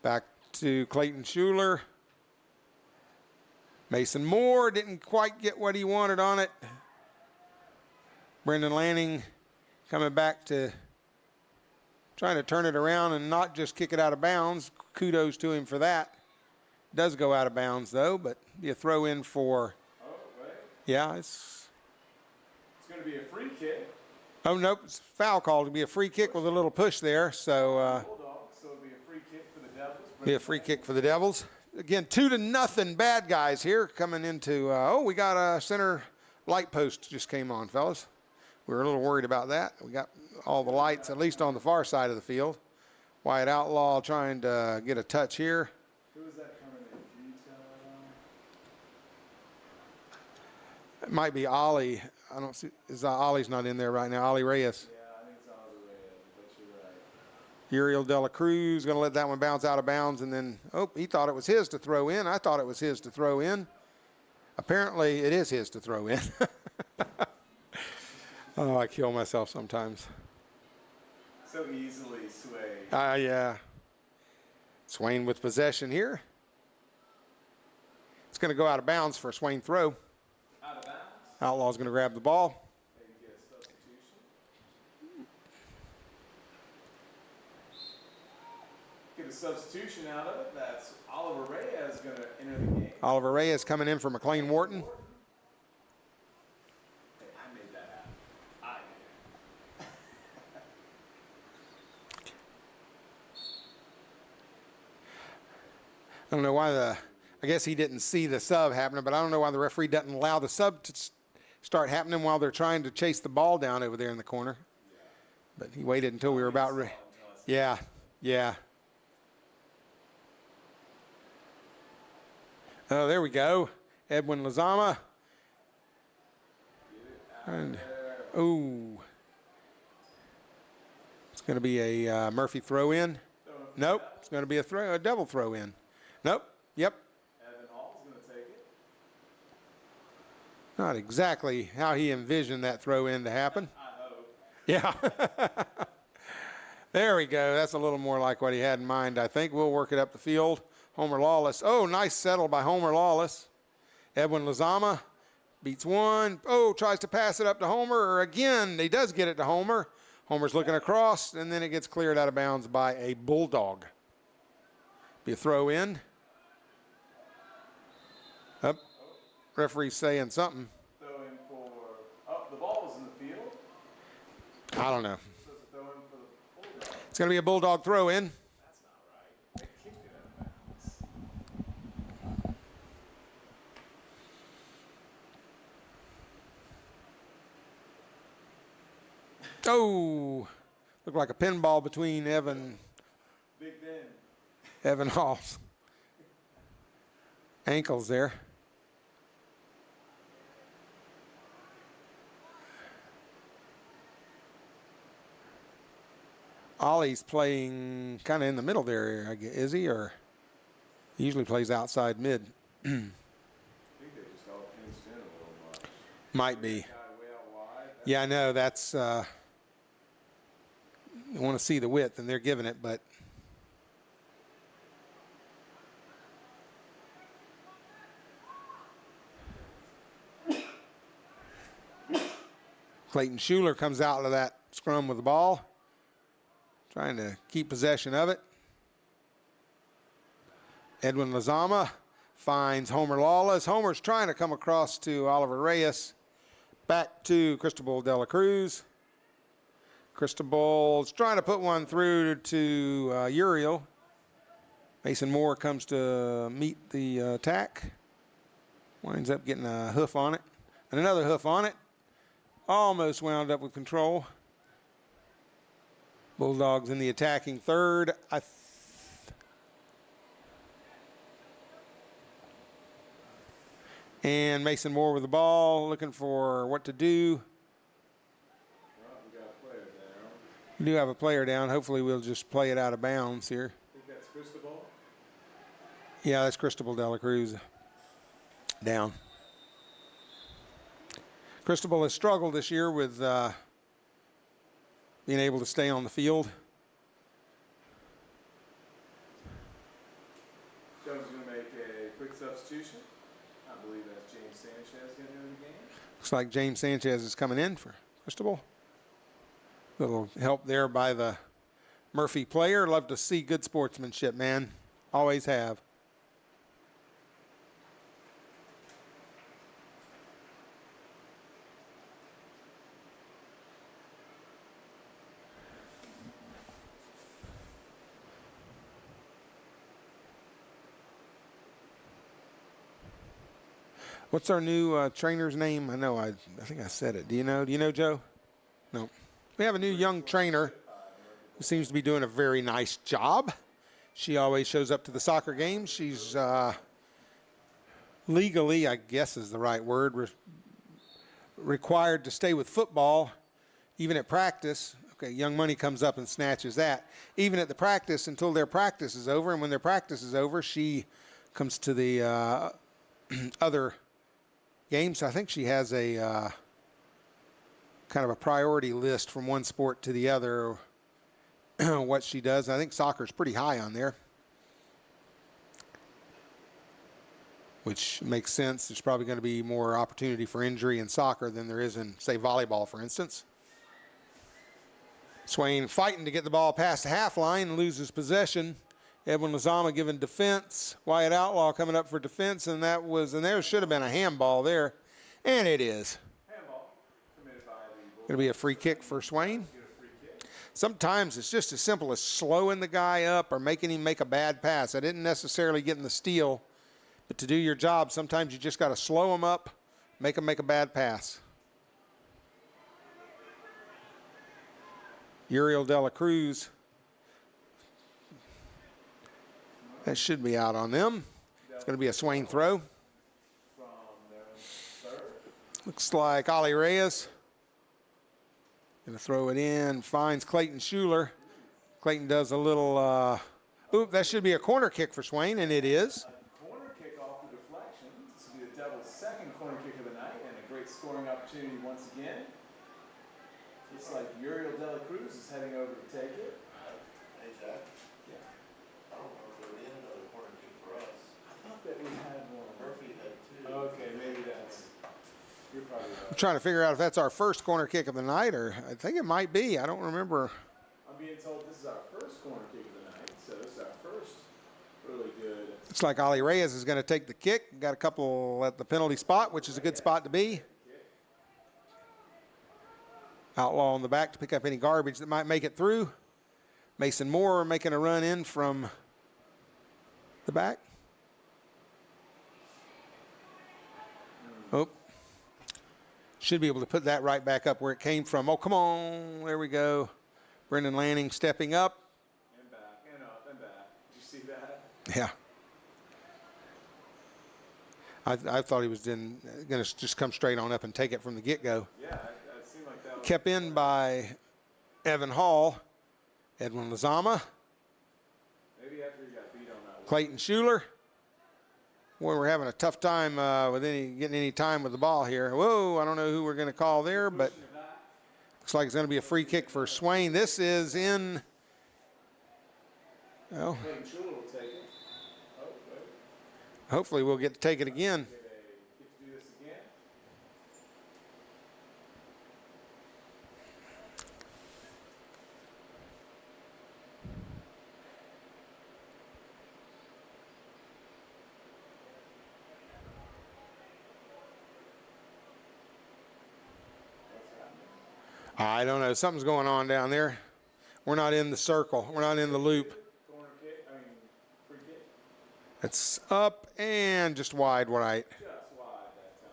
back to Clayton Schuler. Mason Moore didn't quite get what he wanted on it. Brendan Lanning coming back to trying to turn it around and not just kick it out of bounds. Kudos to him for that. Does go out of bounds, though, but be a throw in for. Oh, wait. Yeah, it's going to be a free kick. Oh, nope. It's foul call. To be a free kick with a little push there. So, So it'll be a free kick for the Devils. be a free kick for the Devils. Again, 2-0 bad guys here coming into. We got a center light post just came on, fellas. We were a little worried about that. We got all the lights, at least on the far side of the field. Wyatt Outlaw trying to get a touch here. Who is that coming in? Can you tell? It might be Ollie. I don't see. Ollie's not in there right now. Ollie Reyes. Yeah, I think it's Ollie Reyes, but you're right. Uriel De La Cruz going to let that one bounce out of bounds, and then, he thought it was his to throw in. I thought it was his to throw in. Apparently, it is his to throw in. Oh, I kill myself sometimes. So easily swayed. Yeah. Swain with possession here. It's going to go out of bounds for a Swain throw. Out of bounds. Outlaw's going to grab the ball. Maybe get a substitution. Get a substitution out of it. That's Oliver Reyes going to enter the game. Oliver Reyes coming in for McLean Wharton. Hey, I made that happen. I did. I don't know why I guess he didn't see the sub happening, but I don't know why the referee doesn't allow the sub to start happening while they're trying to chase the ball down over there in the corner. But he waited until we were about ready. Yeah. Oh, there we go. Edwin Lazama. And, it's going to be a Murphy throw in. Nope. It's going to be a Devil throw in. Nope. Yep. Evan Hall's going to take it. Not exactly how he envisioned that throw in to happen. I hope. Yeah. There we go. That's a little more like what he had in mind, I think. We'll work it up the field. Homer Lawless. Oh, nice settle by Homer Lawless. Edwin Lazama beats one. Oh, tries to pass it up to Homer. Again, he does get it to Homer. Homer's looking across, and then it gets cleared out of bounds by a Bulldog. Be a throw in. Up. Referee's saying something. Throw in for, oh, the ball was in the field. I don't know. Supposed to throw in for the Bulldog. It's going to be a Bulldog throw in. That's not right. They kicked it out of bounds. Oh, looked like a pinball between Big Ben. Evan Hall's ankles there. Ollie's playing kind of in the middle there, I guess. Is he? Or he usually plays outside mid. I think they just all pinched in a little much. Might be. Guy way out wide. Yeah, I know. That's. You want to see the width, and they're giving it, but. Clayton Schuler comes out of that scrum with the ball, trying to keep possession of it. Edwin Lazama finds Homer Lawless. Homer's trying to come across to Oliver Reyes. Back to Cristobal de la Cruz. Cristobal's trying to put one through to Uriel. Mason Moore comes to meet the attack. Winds up getting a hoof on it. And another hoof on it. Almost wound up with control. Bulldogs in the attacking third. And Mason Moore with the ball, looking for what to do. Well, we got a player down. We do have a player down. Hopefully we'll just play it out of bounds here. I think that's Cristobal. Yeah, that's Cristobal de la Cruz down. Cristobal has struggled this year with being able to stay on the field. Jones going to make a quick substitution. I believe that's James Sanchez going to do the game. Looks like James Sanchez is coming in for Cristobal. Little help there by the Murphy player. Love to see good sportsmanship, man. Always have. What's our new trainer's name? I know, I think I said it. Do you know? Do you know, Joe? No. We have a new young trainer who seems to be doing a very nice job. She always shows up to the soccer games. She's legally, I guess is the right word, required to stay with football, even at practice. Okay, Young Money comes up and snatches that. Even at the practice until their practice is over. And when their practice is over, she comes to the other games. I think she has a kind of a priority list from one sport to the other, what she does. I think soccer's pretty high on there, which makes sense. There's probably going to be more opportunity for injury in soccer than there is in, say, volleyball, for instance. Swain fighting to get the ball past the half line, loses possession. Edwin Lazama giving defense. Wyatt Outlaw coming up for defense, and there should have been a handball there, and it is. Handball committed by the Bulldog. Going to be a free kick for Swain. Sometimes it's just as simple as slowing the guy up or making him make a bad pass. I didn't necessarily get in the steal, but to do your job, sometimes you just got to slow him up, make him make a bad pass. Uriel de la Cruz. That should be out on them. It's going to be a Swain throw. From their third. Looks like Ollie Reyes. Going to throw it in. Finds Clayton Schuler. Clayton does a little, that should be a corner kick for Swain, and it is. A corner kick off the deflection. This will be the Devils' second corner kick of the night, and a great scoring opportunity once again. Looks like Uriel de la Cruz is heading over to take it. Hey, Jack. Yeah. I don't know if there was another corner kick for us. I thought that we had one. Murphy had two. Okay, maybe that's. You're probably I'm right. trying to figure out if that's our first corner kick of the night, or I think it might be. I don't remember. I'm being told this is our first corner kick of the night, so this is our first really good Looks like Ali Reyes is going to take the kick. Got a couple at the penalty spot, which is a good spot to be. Outlaw on the back to pick up any garbage that might make it through. Mason Moore making a run in from the back. Oh. Should be able to put that right back up where it came from. Oh, come on. There we go. Brendan Lanning stepping up. And back, and up, and back. Did you see that? Yeah. I thought he was going to just come straight on up and take it from the get-go. Yeah, it seemed like that was... Kept in by Evan Hall, Edwin Lazama, Maybe after he got beat on that one. Clayton Schuler. Boy, we're having a tough time with getting any time with the ball here. Whoa, I don't know who we're going to call there, but looks like it's going to be a free kick for Swain. This is in, well, Clayton Schuler will take it. Oh, wait. hopefully we'll get to take it again. Get to do this again. I don't know. Something's going on down there. We're not in the circle. We're not in the loop. Corner kick, free kick. It's up and just wide right. Just wide that time.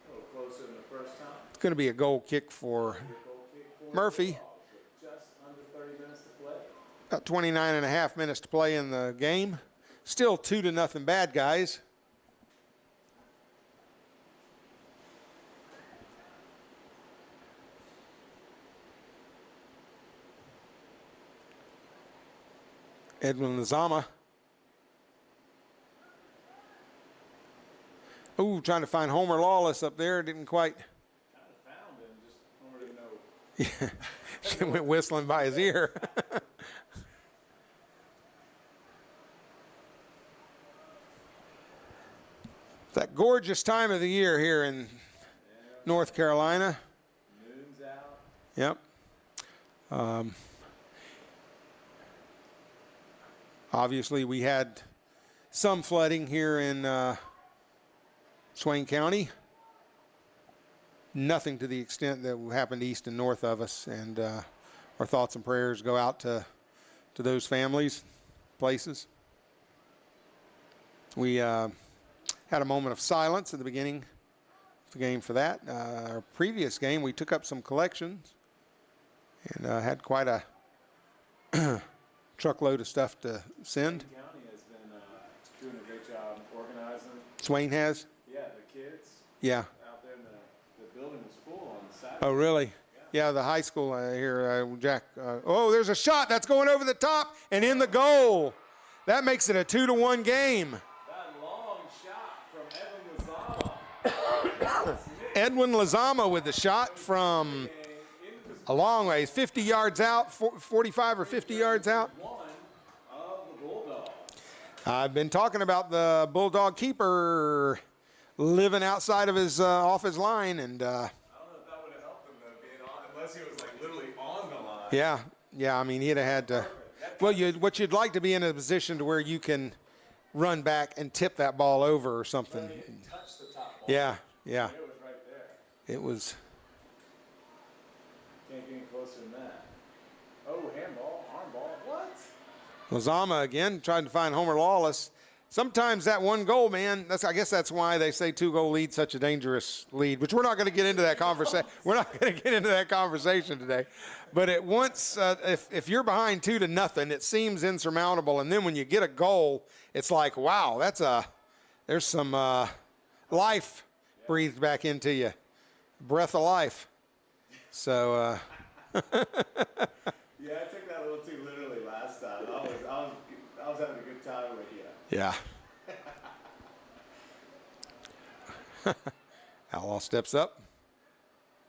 A little closer than the first time. It's going to be a goal kick for Goal kick for Murphy. the Ball, with just under 30 minutes to play. About 29 and a half minutes to play in the game. Still 2-0 bad guys. Edwin Lazama. Ooh, trying to find Homer Lawless up there. Didn't quite. Kind of found him, just Homer didn't know. She went whistling by his ear. That gorgeous time of the year here in North Carolina. Moon's out. Yep. Obviously, we had some flooding here in Swain County. Nothing to the extent that happened east and north of us, and our thoughts and prayers go out to those families, places. We had a moment of silence at the beginning of the game for that. Our previous game, we took up some collections and had quite a truckload of stuff to send. County has been doing a great job organizing. Swain has? Yeah, the kids Yeah. out there, the building was full on Saturday. Oh, really? Yeah, the high school here, Jack. Oh, there's a shot that's going over the top and in the goal. That makes it a 2-1 game. That long shot from Evan Lazama. Edwin Lazama with the shot from a long ways, 50 yards out, 45 or 50 yards out. One of the Bulldogs. I've been talking about the Bulldog keeper living outside of his off his line, and I don't know if that would have helped him though, being on, unless he was like literally on the line. yeah. I mean, he'd have had to. Well, what you'd like to be in a position to where you can run back and tip that ball over or something. He didn't touch the top ball. Yeah. It was right there. It was. Can't get any closer than that. Oh, handball, armball. What? Lazama again trying to find Homer Lawless. Sometimes that one goal, man, I guess that's why they say 2-goal lead's such a dangerous lead, which we're not going to get into that conversation. We're not going to get into that conversation today. But at once, if you're behind 2-0, it seems insurmountable. And then when you get a goal, it's like, wow, there's some life breathed back into you, breath of life. So. Yeah, I took that a little too literally last time. I was having a good time with you. Yeah. Outlaw steps up.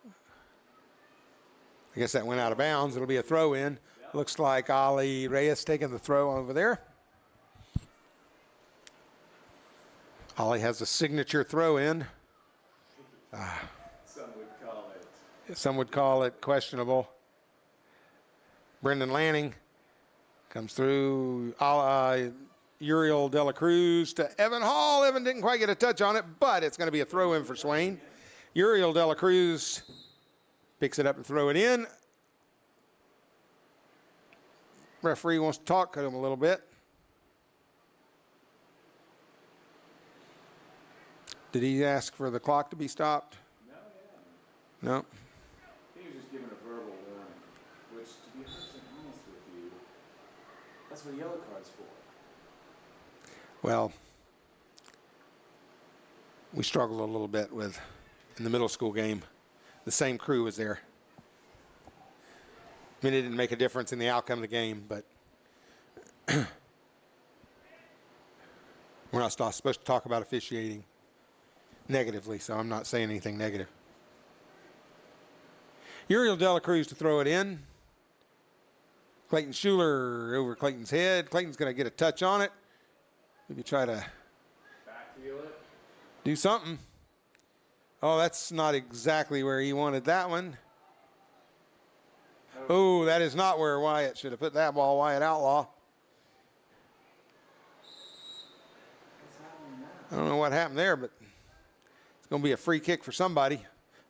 I guess that went out of bounds. It'll be a throw in. Looks like Ali Reyes taking the throw over there. Ali has a signature throw in. Some would call it questionable. Brendan Lanning comes through. Uriel De La Cruz to Evan Hall. Evan didn't quite get a touch on it, but it's going to be a throw in for Swain. Uriel De La Cruz picks it up and throw it in. Referee wants to talk to him a little bit. Did he ask for the clock to be stopped? No, No. I think he was just giving a verbal warning, which, to be 100% honest with you, that's what a yellow card's for. Well, we struggled a little bit with, in the middle school game, the same crew was there. I mean, it didn't make a difference in the outcome of the game, but we're not supposed to talk about officiating negatively, so I'm not saying anything negative. Uriel De La Cruz to throw it in. Clayton Schuler over Clayton's head. Clayton's going to get a touch on it. Maybe try to Backfield it. do something. Oh, that's not exactly where he wanted that one. Oh, that is not where Wyatt should have put that ball. Wyatt Outlaw. What's happening now? I don't know what happened there, but it's going to be a free kick for somebody.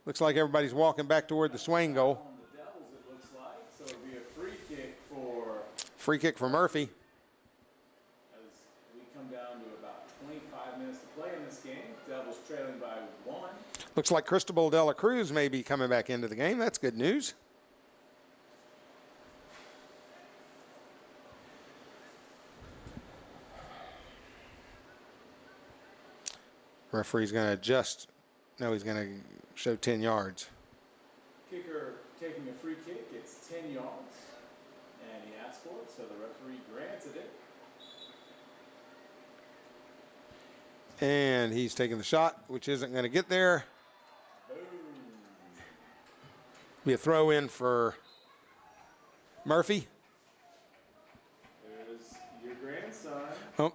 Looks like everybody's walking back toward the Swain goal. On the Devils, it looks like. So it'll be a free kick for, Free kick for Murphy. as we come down to about 25 minutes to play in this game. Devils trailing by 1. Looks like Cristobal De La Cruz may be coming back into the game. That's good news. Referee's going to adjust. No, he's going to show 10 yards. Kicker taking a free kick, it's 10 yards, and he asked for it, so the referee granted it. And he's taking the shot, which isn't going to get there. Boom. Be a throw in for Murphy. There's your grandson. Oh,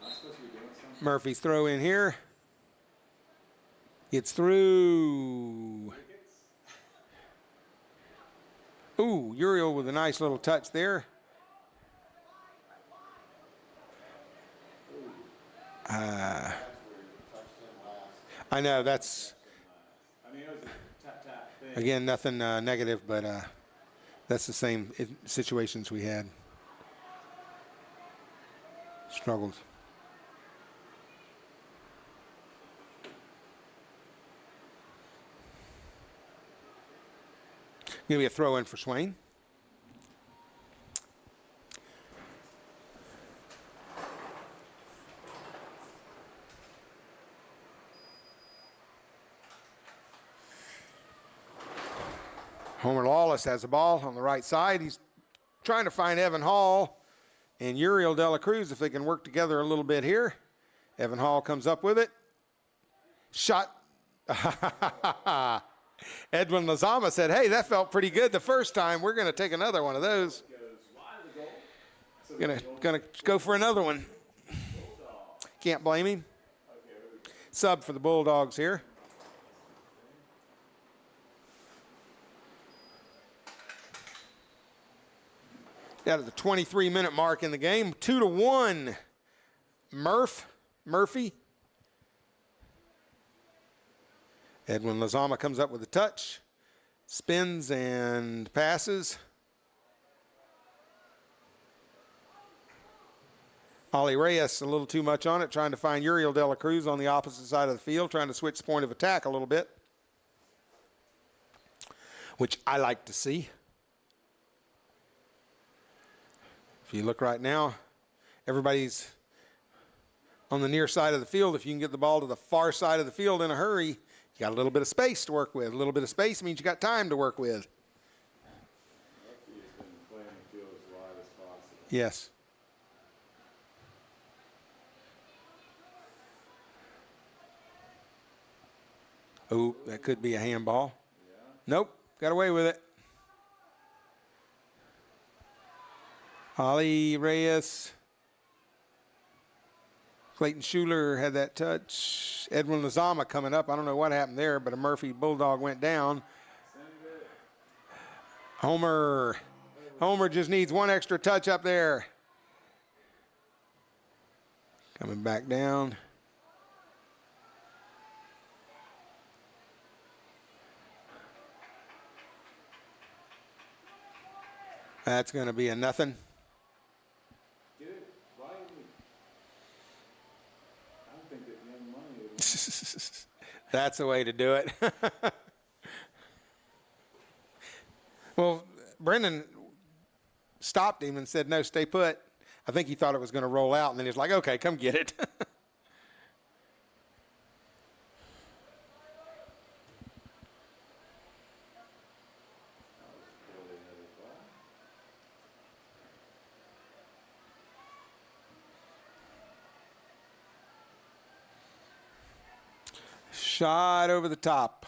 Not supposed to be doing something. Murphy's throw in here. Gets through. Crickets. Ooh, Uriel with a nice little touch there. I know that's, I mean, it was a tap thing. again, nothing negative, but that's the same situations we had. Struggled. Going to be a throw in for Swain. Homer Lawless has the ball on the right side. He's trying to find Evan Hall and Uriel De La Cruz if they can work together a little bit here. Evan Hall comes up with it. Shot. Edwin Lazama said, hey, that felt pretty good the first time. We're going to take another one of those. Goes wide of the goal. So Gonna go for another one. Can't blame him. Sub for the Bulldogs here. Down at the 23-minute mark in the game, 2-1. Murphy. Edwin Lazama comes up with a touch, spins and passes. Ollie Reyes a little too much on it, trying to find Uriel De La Cruz on the opposite side of the field, trying to switch the point of attack a little bit, which I like to see. If you look right now, everybody's on the near side of the field. If you can get the ball to the far side of the field in a hurry, you got a little bit of space to work with. A little bit of space means you got time to work with. Murphy has been playing the field as wide as possible. Yes. Oh, that could be a handball. Yeah. Nope, got away with it. Ollie Reyes Clayton Schuler had that touch. Edwin Lazama coming up. I don't know what happened there, but a Murphy Bulldog went down. Homer just needs one extra touch up there. Coming back down. That's going to be a nothing. Get it right. I don't think that young money is. That's the way to do it. Well, Brendan stopped him and said, no, stay put. I think he thought it was going to roll out, and then he's like, okay, come get it. Shot over the top.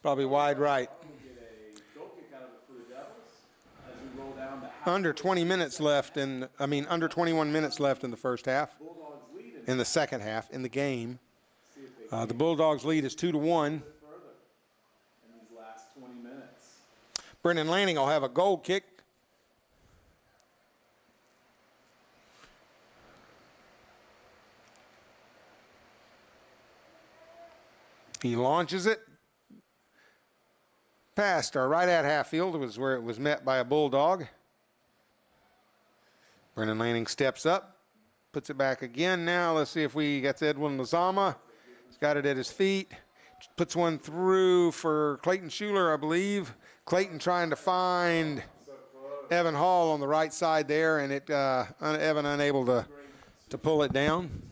Probably wide right. Under 20 minutes left under 21 minutes left in the first half. In the second half, in the game. The Bulldogs lead is 2-1. In these last 20 minutes. Brendan Lanning will have a goal kick. He launches it past or right at half field was where it was met by a Bulldog. Brendan Lanning steps up, puts it back again now. Let's see if we got Edwin Lazama. He's got it at his feet. Puts one through for Clayton Schuler, I believe. Clayton trying to find Evan Hall on the right side there, and Evan unable to pull it down.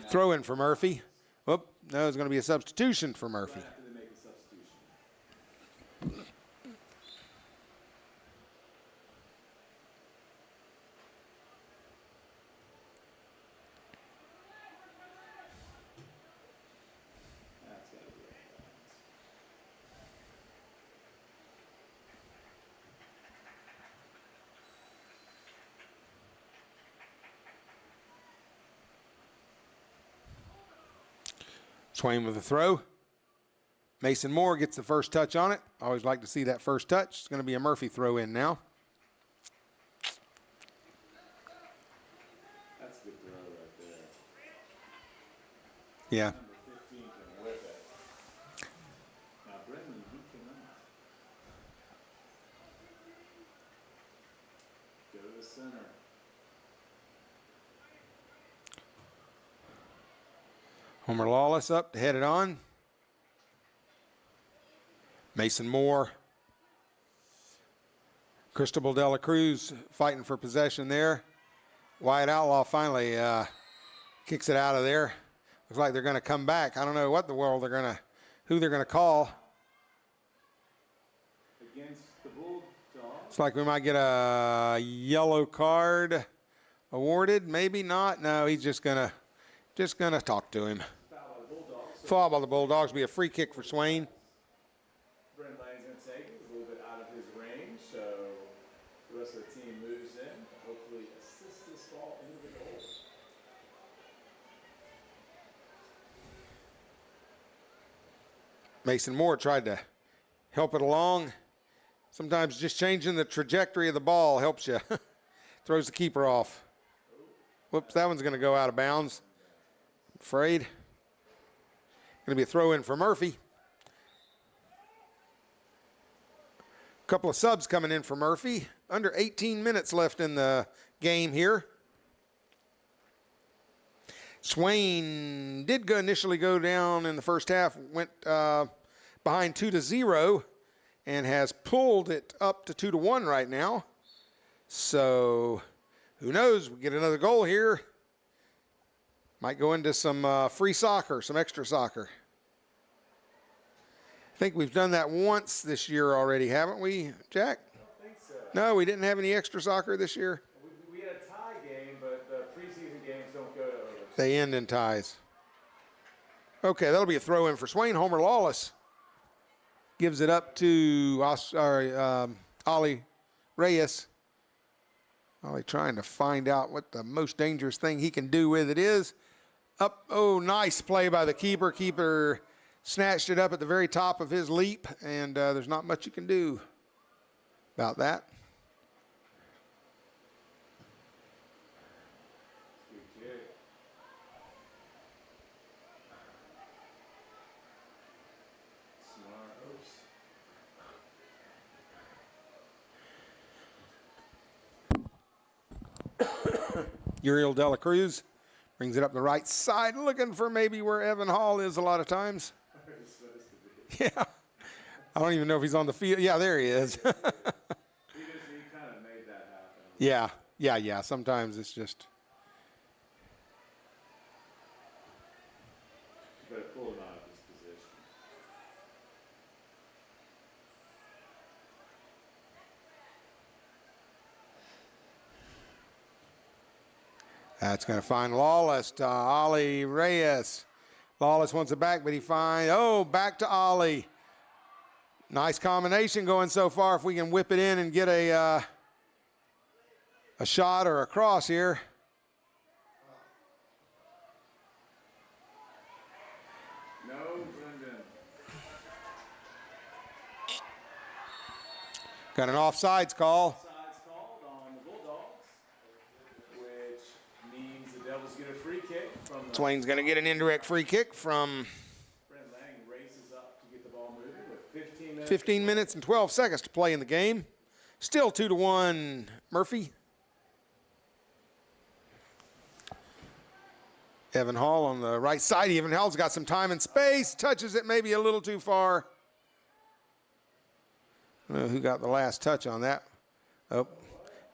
Throw in for Murphy. Whoop, no, it's going to be a substitution for Murphy. Swain with a throw. Mason Moore gets the first touch on it. I always like to see that first touch. It's going to be a Murphy throw in now. That's a good throw right there. Yeah. Number 15 can whip it. Now Brendan, he cannot. Go to the center. Homer Lawless up to head it on. Mason Moore. Cristobal de la Cruz fighting for possession there. Wyatt Outlaw finally kicks it out of there. Looks like they're going to come back. I don't know what the world who they're going to call. Against the Bulldogs. It's like we might get a yellow card awarded. Maybe not. No, he's just gonna talk to him. Foul by the Bulldogs. Be a free kick for Swain. Brendan Lang's going to take it. It's a little bit out of his range, so the rest of the team moves in. Hopefully assist this ball into the goal. Mason Moore tried to help it along. Sometimes just changing the trajectory of the ball helps you. Throws the keeper off. Whoops, that one's going to go out of bounds. Afraid. Going to be a throw in for Murphy. Couple of subs coming in for Murphy. Under 18 minutes left in the game here. Swain did initially go down in the first half, went behind 2-0, and has pulled it up to 2-1 right now. So who knows? We get another goal here. Might go into some free soccer, some extra soccer. I think we've done that once this year already, haven't we, Jack? I don't think so. No, we didn't have any extra soccer this year. We had a tie game, but the preseason games don't go to overtime. They end in ties. Okay, that'll be a throw in for Swain. Homer Lawless gives it up to Ollie Reyes. Ollie trying to find out what the most dangerous thing he can do with it is. Up, oh, nice play by the keeper. Keeper snatched it up at the very top of his leap, and there's not much you can do about that. Good kick. Smart. Oops. Uriel De La Cruz brings it up the right side, looking for maybe where Evan Hall is a lot of times. Yeah. I don't even know if he's on the field. Yeah, there he is. He kind of made that happen. Yeah. Sometimes it's just. Better pull him out of his position. That's going to find Lawless to Ollie Reyes. Lawless wants it back, but he finds, back to Ollie. Nice combination going so far. If we can whip it in and get a shot or a cross here. No, Brendan. Got an offsides call. Offsides called on the Bulldogs, which means the Devils get a free kick from the Swain's going to get an indirect free kick from Brent Lang races up to get the ball moving with 15 minutes. 15 minutes and 12 seconds to play in the game. Still 2-1 Murphy. Evan Hall on the right side. Evan Hall's got some time and space. Touches it maybe a little too far. I don't know who got the last touch on that. Oh,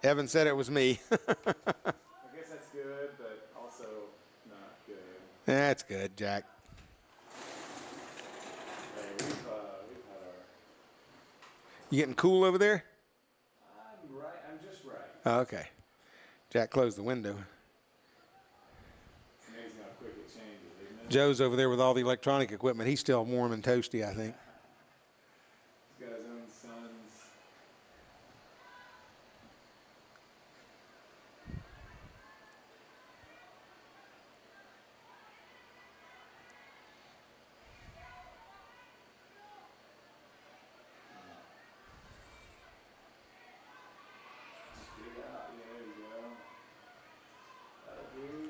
Evan said it was me. I guess that's good, but also not good. That's good, Jack. Hey, we've had our. You getting cool over there? I'm right. I'm just right. Oh, okay. Jack closed the window. It's amazing how quick it changes, isn't it? Joe's over there with all the electronic equipment. He's still warm and toasty, I think. He's got his own sons.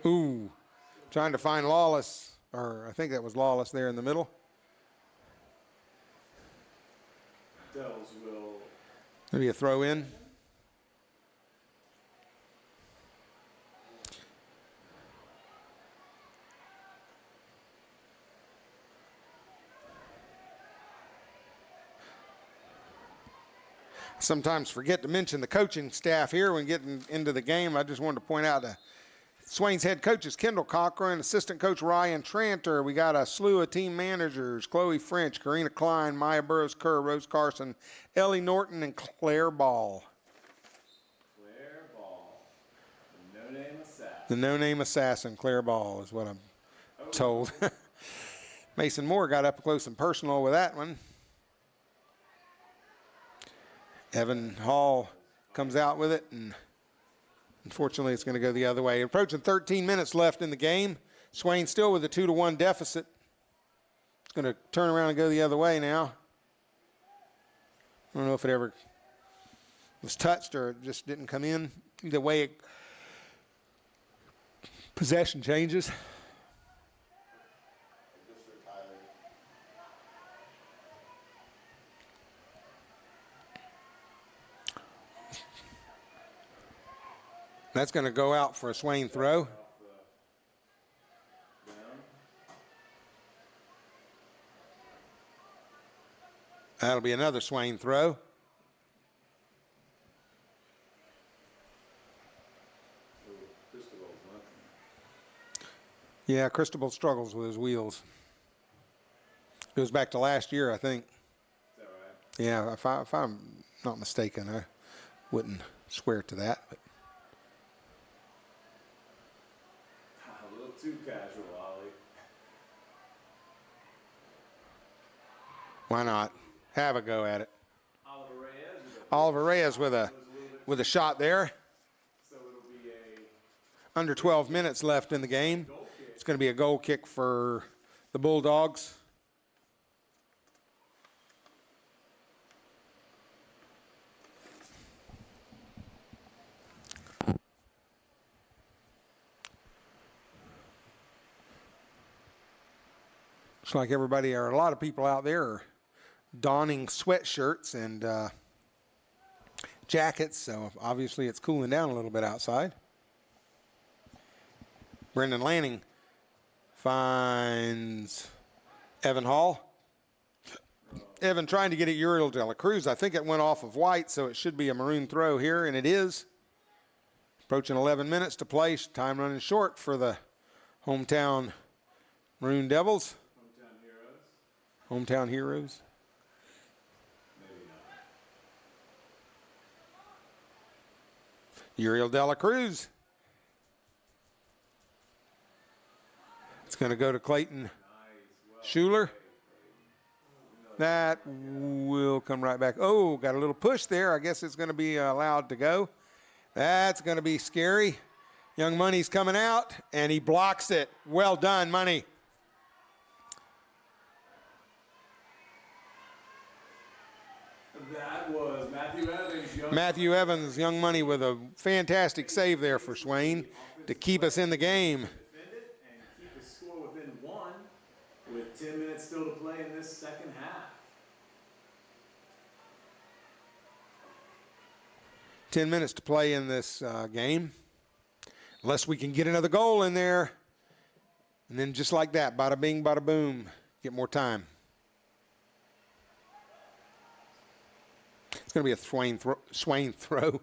Ooh, trying to find Lawless, or I think that was Lawless there in the middle. Devils will. Maybe a throw in. Sometimes forget to mention the coaching staff here when getting into the game. I just wanted to point out Swain's head coach is Kendall Cochran, assistant coach Ryan Tranter. We got a slew of team managers: Chloe French, Karina Klein, Maya Burrows-Kerr, Rose Carson, Ellie Norton, and Claire Ball. Claire Ball, the no-name assassin. The no-name assassin, Claire Ball, is what I'm told. Mason Moore got up close and personal with that one. Evan Hall comes out with it, and unfortunately it's going to go the other way. Approaching 13 minutes left in the game. Swain still with a 2-1 deficit. It's going to turn around and go the other way now. I don't know if it ever was touched or it just didn't come in. Either way, possession changes. Just retired. That's going to go out for a Swain throw. That'll be another Swain throw. Yeah, Cristobal struggles with his wheels. Goes back to last year, I think. Is that right? Yeah, if I'm not mistaken, I wouldn't swear to that. But A little too casual, Ollie. why not? Have a go at it. Oliver Reyes. Oliver Reyes with a shot there. So under 12 minutes left in the game. It's going to be a goal kick for the Bulldogs. Looks like everybody, or a lot of people out there, are donning sweatshirts and jackets, so obviously it's cooling down a little bit outside. Brendan Lanning finds Evan Hall. Evan trying to get at Uriel De La Cruz. I think it went off of White, so it should be a maroon throw here, and it is. Approaching 11 minutes to play. Time running short for the hometown Maroon Devils. Hometown heroes. Maybe not. Uriel De La Cruz. It's going to go to Clayton Schuler. That will come right back. Oh, got a little push there. I guess it's going to be allowed to go. That's going to be scary. Young Money's coming out, and he blocks it. Well done, Money. That was Matthew Evans. Matthew Evans, Young Money, with a fantastic save there for Swain to keep us in the game. Defend it and keep the score within one with 10 minutes still to play in this second half. 10 minutes to play in this game. Unless we can get another goal in there. And then just like that, bada bing, bada boom, get more time. It's going to be a Swain throw.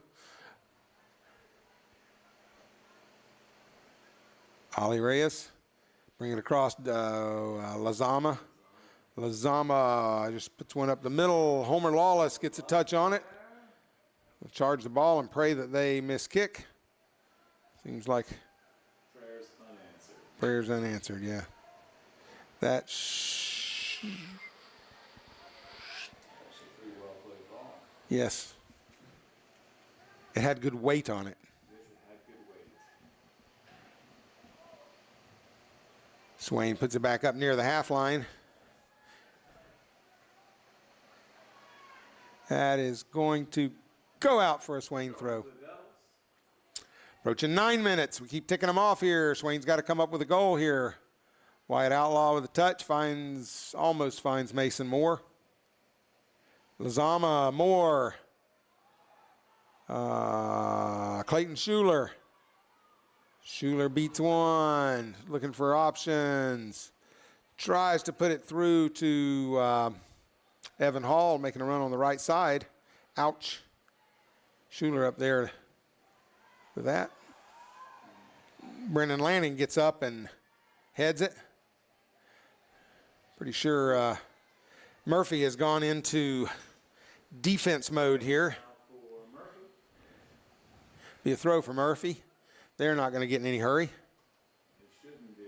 Ali Reyes, bring it across Lazama. Lazama just puts one up the middle. Homer Lawless gets a touch on it. We'll charge the ball and pray that they miss kick. Seems like prayers unanswered, yeah. Yes. It had good weight on it. Swain puts it back up near the half line. That is going to go out for a Swain throw. Approaching 9 minutes. We keep ticking them off here. Swain's got to come up with a goal here. Wyatt Outlaw with a touch almost finds Mason Moore. Lazama, Moore. Clayton Schuler. Schuler beats one. Looking for options. Tries to put it through to Evan Hall, making a run on the right side. Ouch. Schuler up there for that. Brendan Lanning gets up and heads it. Pretty sure Murphy has gone into defense mode here. Be a throw for Murphy. They're not going to get in any hurry.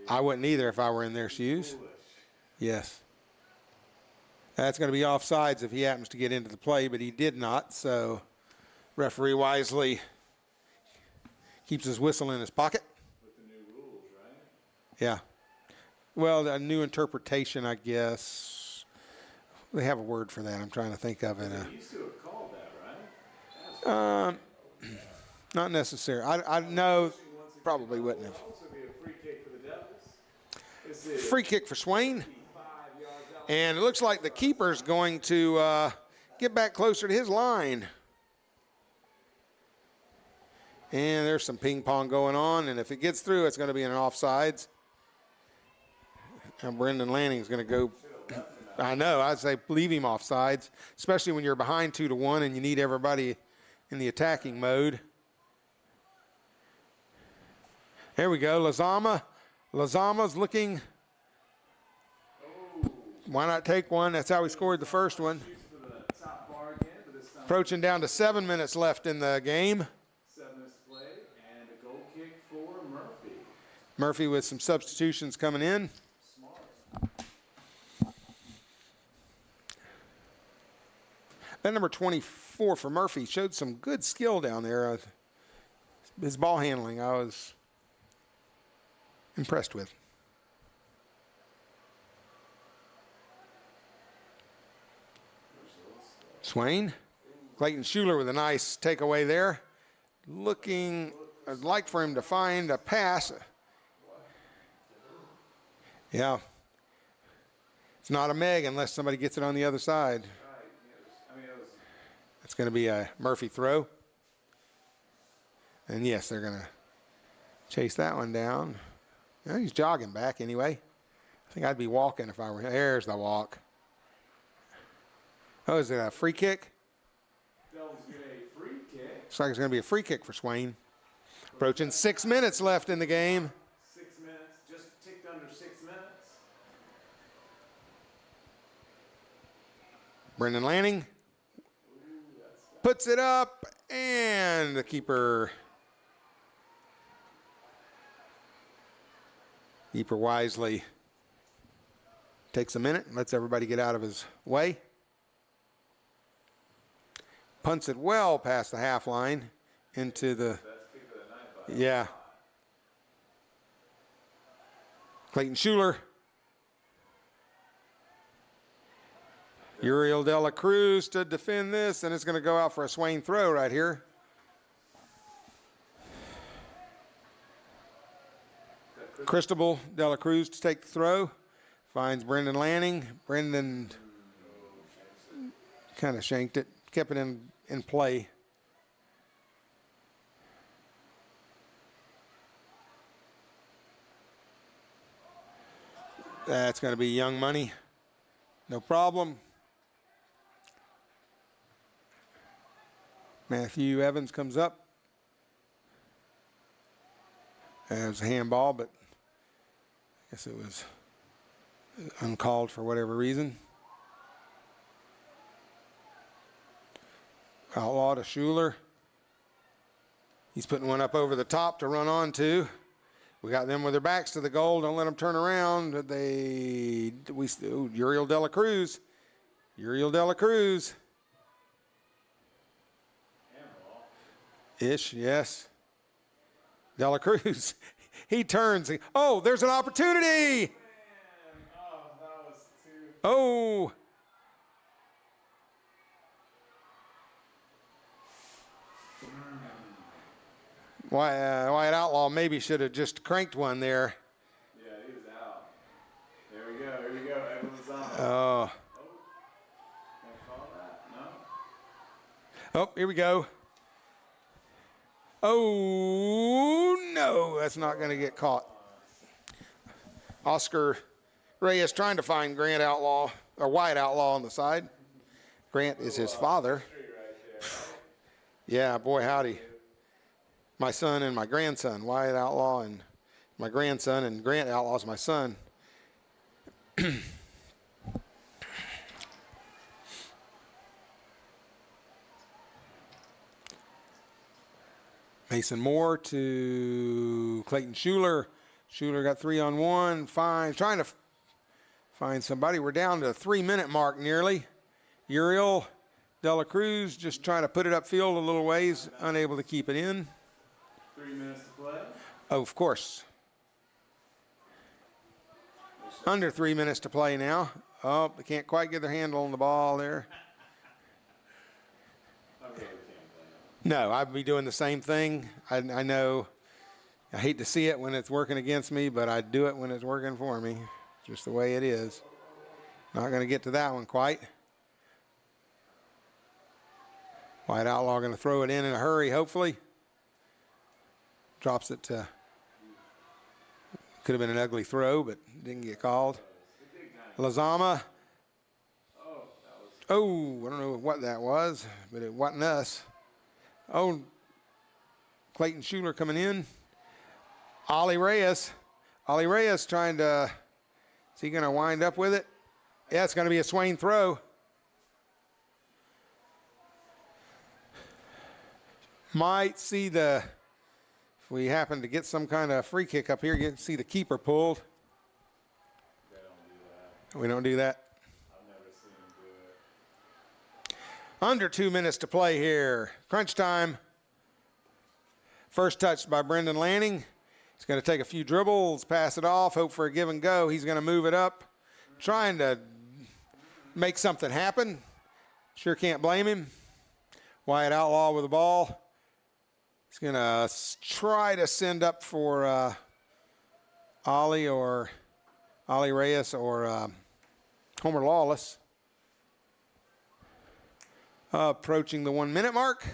I wouldn't either if I were in their shoes. Yes. That's going to be offsides if he happens to get into the play, but he did not. So referee wisely keeps his whistle in his pocket. With the new rules, right? Yeah. Well, a new interpretation, I guess. They have a word for that. I'm trying to think of it. They used to have called that, right? Not necessary. I know probably wouldn't have. Also be a free kick for the Devils. This is Free kick for Swain. 5 yards out. And it looks like the keeper's going to get back closer to his line. And there's some ping pong going on. And if it gets through, it's going to be in an offsides. Now Brendan Lanning's going to go. I know. I'd say leave him offsides, especially when you're behind 2-1 and you need everybody in the attacking mode. There we go. Lazama's looking. Why not take one? That's how we scored the first one. Approaching down to 7 minutes left in the game. 7 minutes to play, and a goal kick for Murphy. Murphy with some substitutions coming in. Smart. That number 24 for Murphy showed some good skill down there. His ball handling, I was impressed with. Swain. Clayton Schuler with a nice takeaway there. Looking, I'd like for him to find a pass. Yeah. It's not a Meg unless somebody gets it on the other side. It's going to be a Murphy throw. And yes, they're going to chase that one down. Yeah, he's jogging back anyway. I think I'd be walking if I were. There's the walk. Oh, is it a free kick? Devils get a free kick. Looks like it's going to be a free kick for Swain. Approaching 6 minutes left in the game. 6 minutes, just ticked under 6 minutes. Brendan Lanning puts it up, and the keeper wisely takes a minute and lets everybody get out of his way. Punts it well past the half line into the, yeah. Clayton Schuler. Uriel De La Cruz to defend this, and it's going to go out for a Swain throw right here. Cristobal De La Cruz to take the throw. Finds Brendan Lanning. Brendan kind of shanked it, kept it in play. That's going to be Young Money. No problem. Matthew Evans comes up. And it was a handball, but I guess it was uncalled for whatever reason. Outlaw to Schuler. He's putting one up over the top to run on to. We got them with their backs to the goal. Don't let them turn around. Uriel De La Cruz. Uriel De La Cruz. Ish, yes. De La Cruz. He turns. Oh, there's an opportunity. Man, oh, that was too. Oh. Wyatt Outlaw maybe should have just cranked one there. Yeah, he was out. There we go. Here we go. Evans on. Oh. Can I call that? No. Oh, here we go. Oh, no, that's not going to get caught. Oscar Reyes trying to find Grant Outlaw, or Wyatt Outlaw on the side. Grant is his father. Yeah, boy, howdy. My son and my grandson, Wyatt Outlaw and my grandson, and Grant Outlaw is my son. Mason Moore to Clayton Schuler. Schuler got 3-on-1. Fine. Trying to find somebody. We're down to the 3-minute mark nearly. Uriel De La Cruz just trying to put it upfield a little ways. Unable to keep it in. 3 minutes to play. Oh, of course. Under 3 minutes to play now. Oh, they can't quite get their handle on the ball there. No, I'd be doing the same thing. I know I hate to see it when it's working against me, but I do it when it's working for me. Just the way it is. Not going to get to that one quite. Wyatt Outlaw going to throw it in a hurry, hopefully. Drops it to, could have been an ugly throw, but didn't get called. Lazama. Oh, I don't know what that was, but it wasn't us. Oh, Clayton Schuler coming in. Ollie Reyes. Ollie Reyes trying to, is he going to wind up with it? Yeah, it's going to be a Swain throw. Might see the, if we happen to get some kind of free kick up here, you can see the keeper pulled. They don't do that. We don't do that. I've never seen him do it. Under 2 minutes to play here. Crunch time. First touch by Brendan Lanning. He's going to take a few dribbles, pass it off, hope for a give and go. He's going to move it up, trying to make something happen. Sure can't blame him. Wyatt Outlaw with the ball. He's going to try to send up for Ollie Reyes or Homer Lawless. Approaching the 1 minute mark.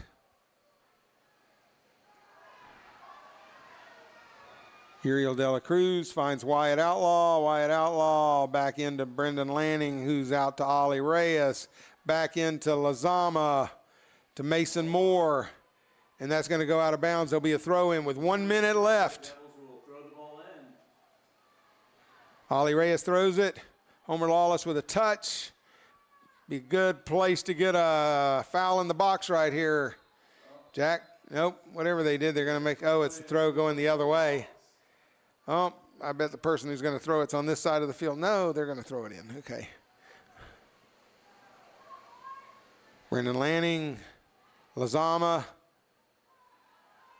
Uriel De La Cruz finds Wyatt Outlaw. Wyatt Outlaw back into Brendan Lanning, who's out to Ollie Reyes. Back into Lazama, to Mason Moore. And that's going to go out of bounds. There'll be a throw in with 1 minute left. Devils will throw the ball in. Ollie Reyes throws it. Homer Lawless with a touch. Be a good place to get a foul in the box right here. Jack, nope, whatever they did, they're going to make, oh, it's the throw going the other way. Oh, I bet the person who's going to throw it's on this side of the field. No, they're going to throw it in. Okay. Brendan Lanning, Lazama,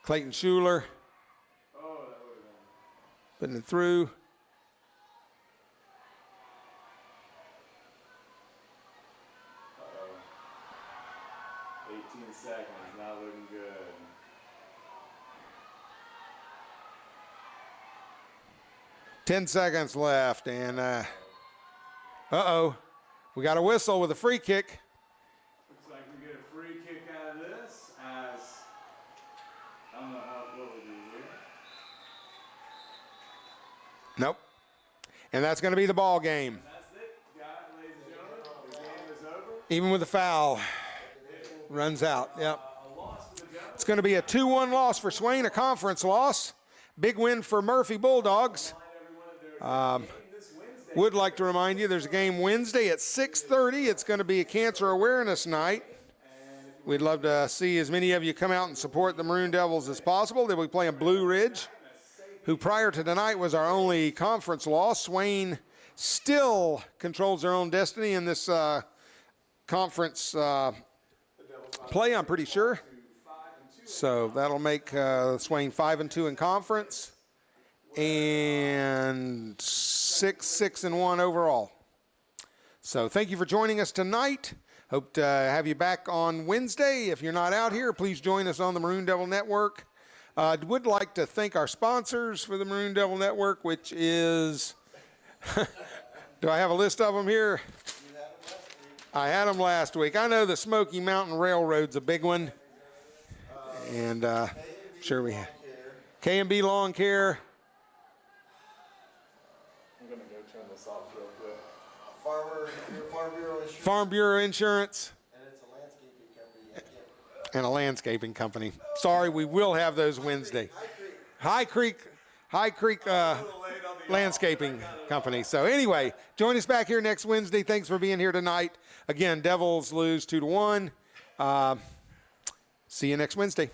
Clayton Schuler. Oh, that would have been. Putting it through. Uh-oh. 18 seconds, not looking good. Ten seconds left, and uh-oh. We got a whistle with a free kick. Looks like we get a free kick out of this as, I don't know what we do here. Nope. And that's going to be the ball game. That's it, ladies and gentlemen. The game is over. Even with the foul. Runs out, yep. A loss for the Devils. It's going to be a 2-1 loss for Swain, a conference loss. Big win for Murphy Bulldogs. Would like to remind you there's a game Wednesday at 6:30. It's going to be a cancer awareness night. We'd love to see as many of you come out and support the Maroon Devils as possible. They'll be playing Blue Ridge, who prior to tonight was our only conference loss. Swain still controls their own destiny in this conference play, I'm pretty sure. So that'll make Swain 5-2 in conference and 6-1 overall. So thank you for joining us tonight. Hope to have you back on Wednesday. If you're not out here, please join us on the Maroon Devil Network. Would like to thank our sponsors for the Maroon Devil Network, which is, do I have a list of them here? I had them last week. I know the Smoky Mountain Railroad's a big one. And sure we have. K&B Lawn Care. I'm going to go turn this off real quick. Farm Bureau Insurance. Farm Bureau Insurance. And it's a landscaping company. And a landscaping company. Sorry, we will have those Wednesday. High Creek Landscaping Company. So anyway, join us back here next Wednesday. Thanks for being here tonight. Again, Devils lose 2-1. See you next Wednesday.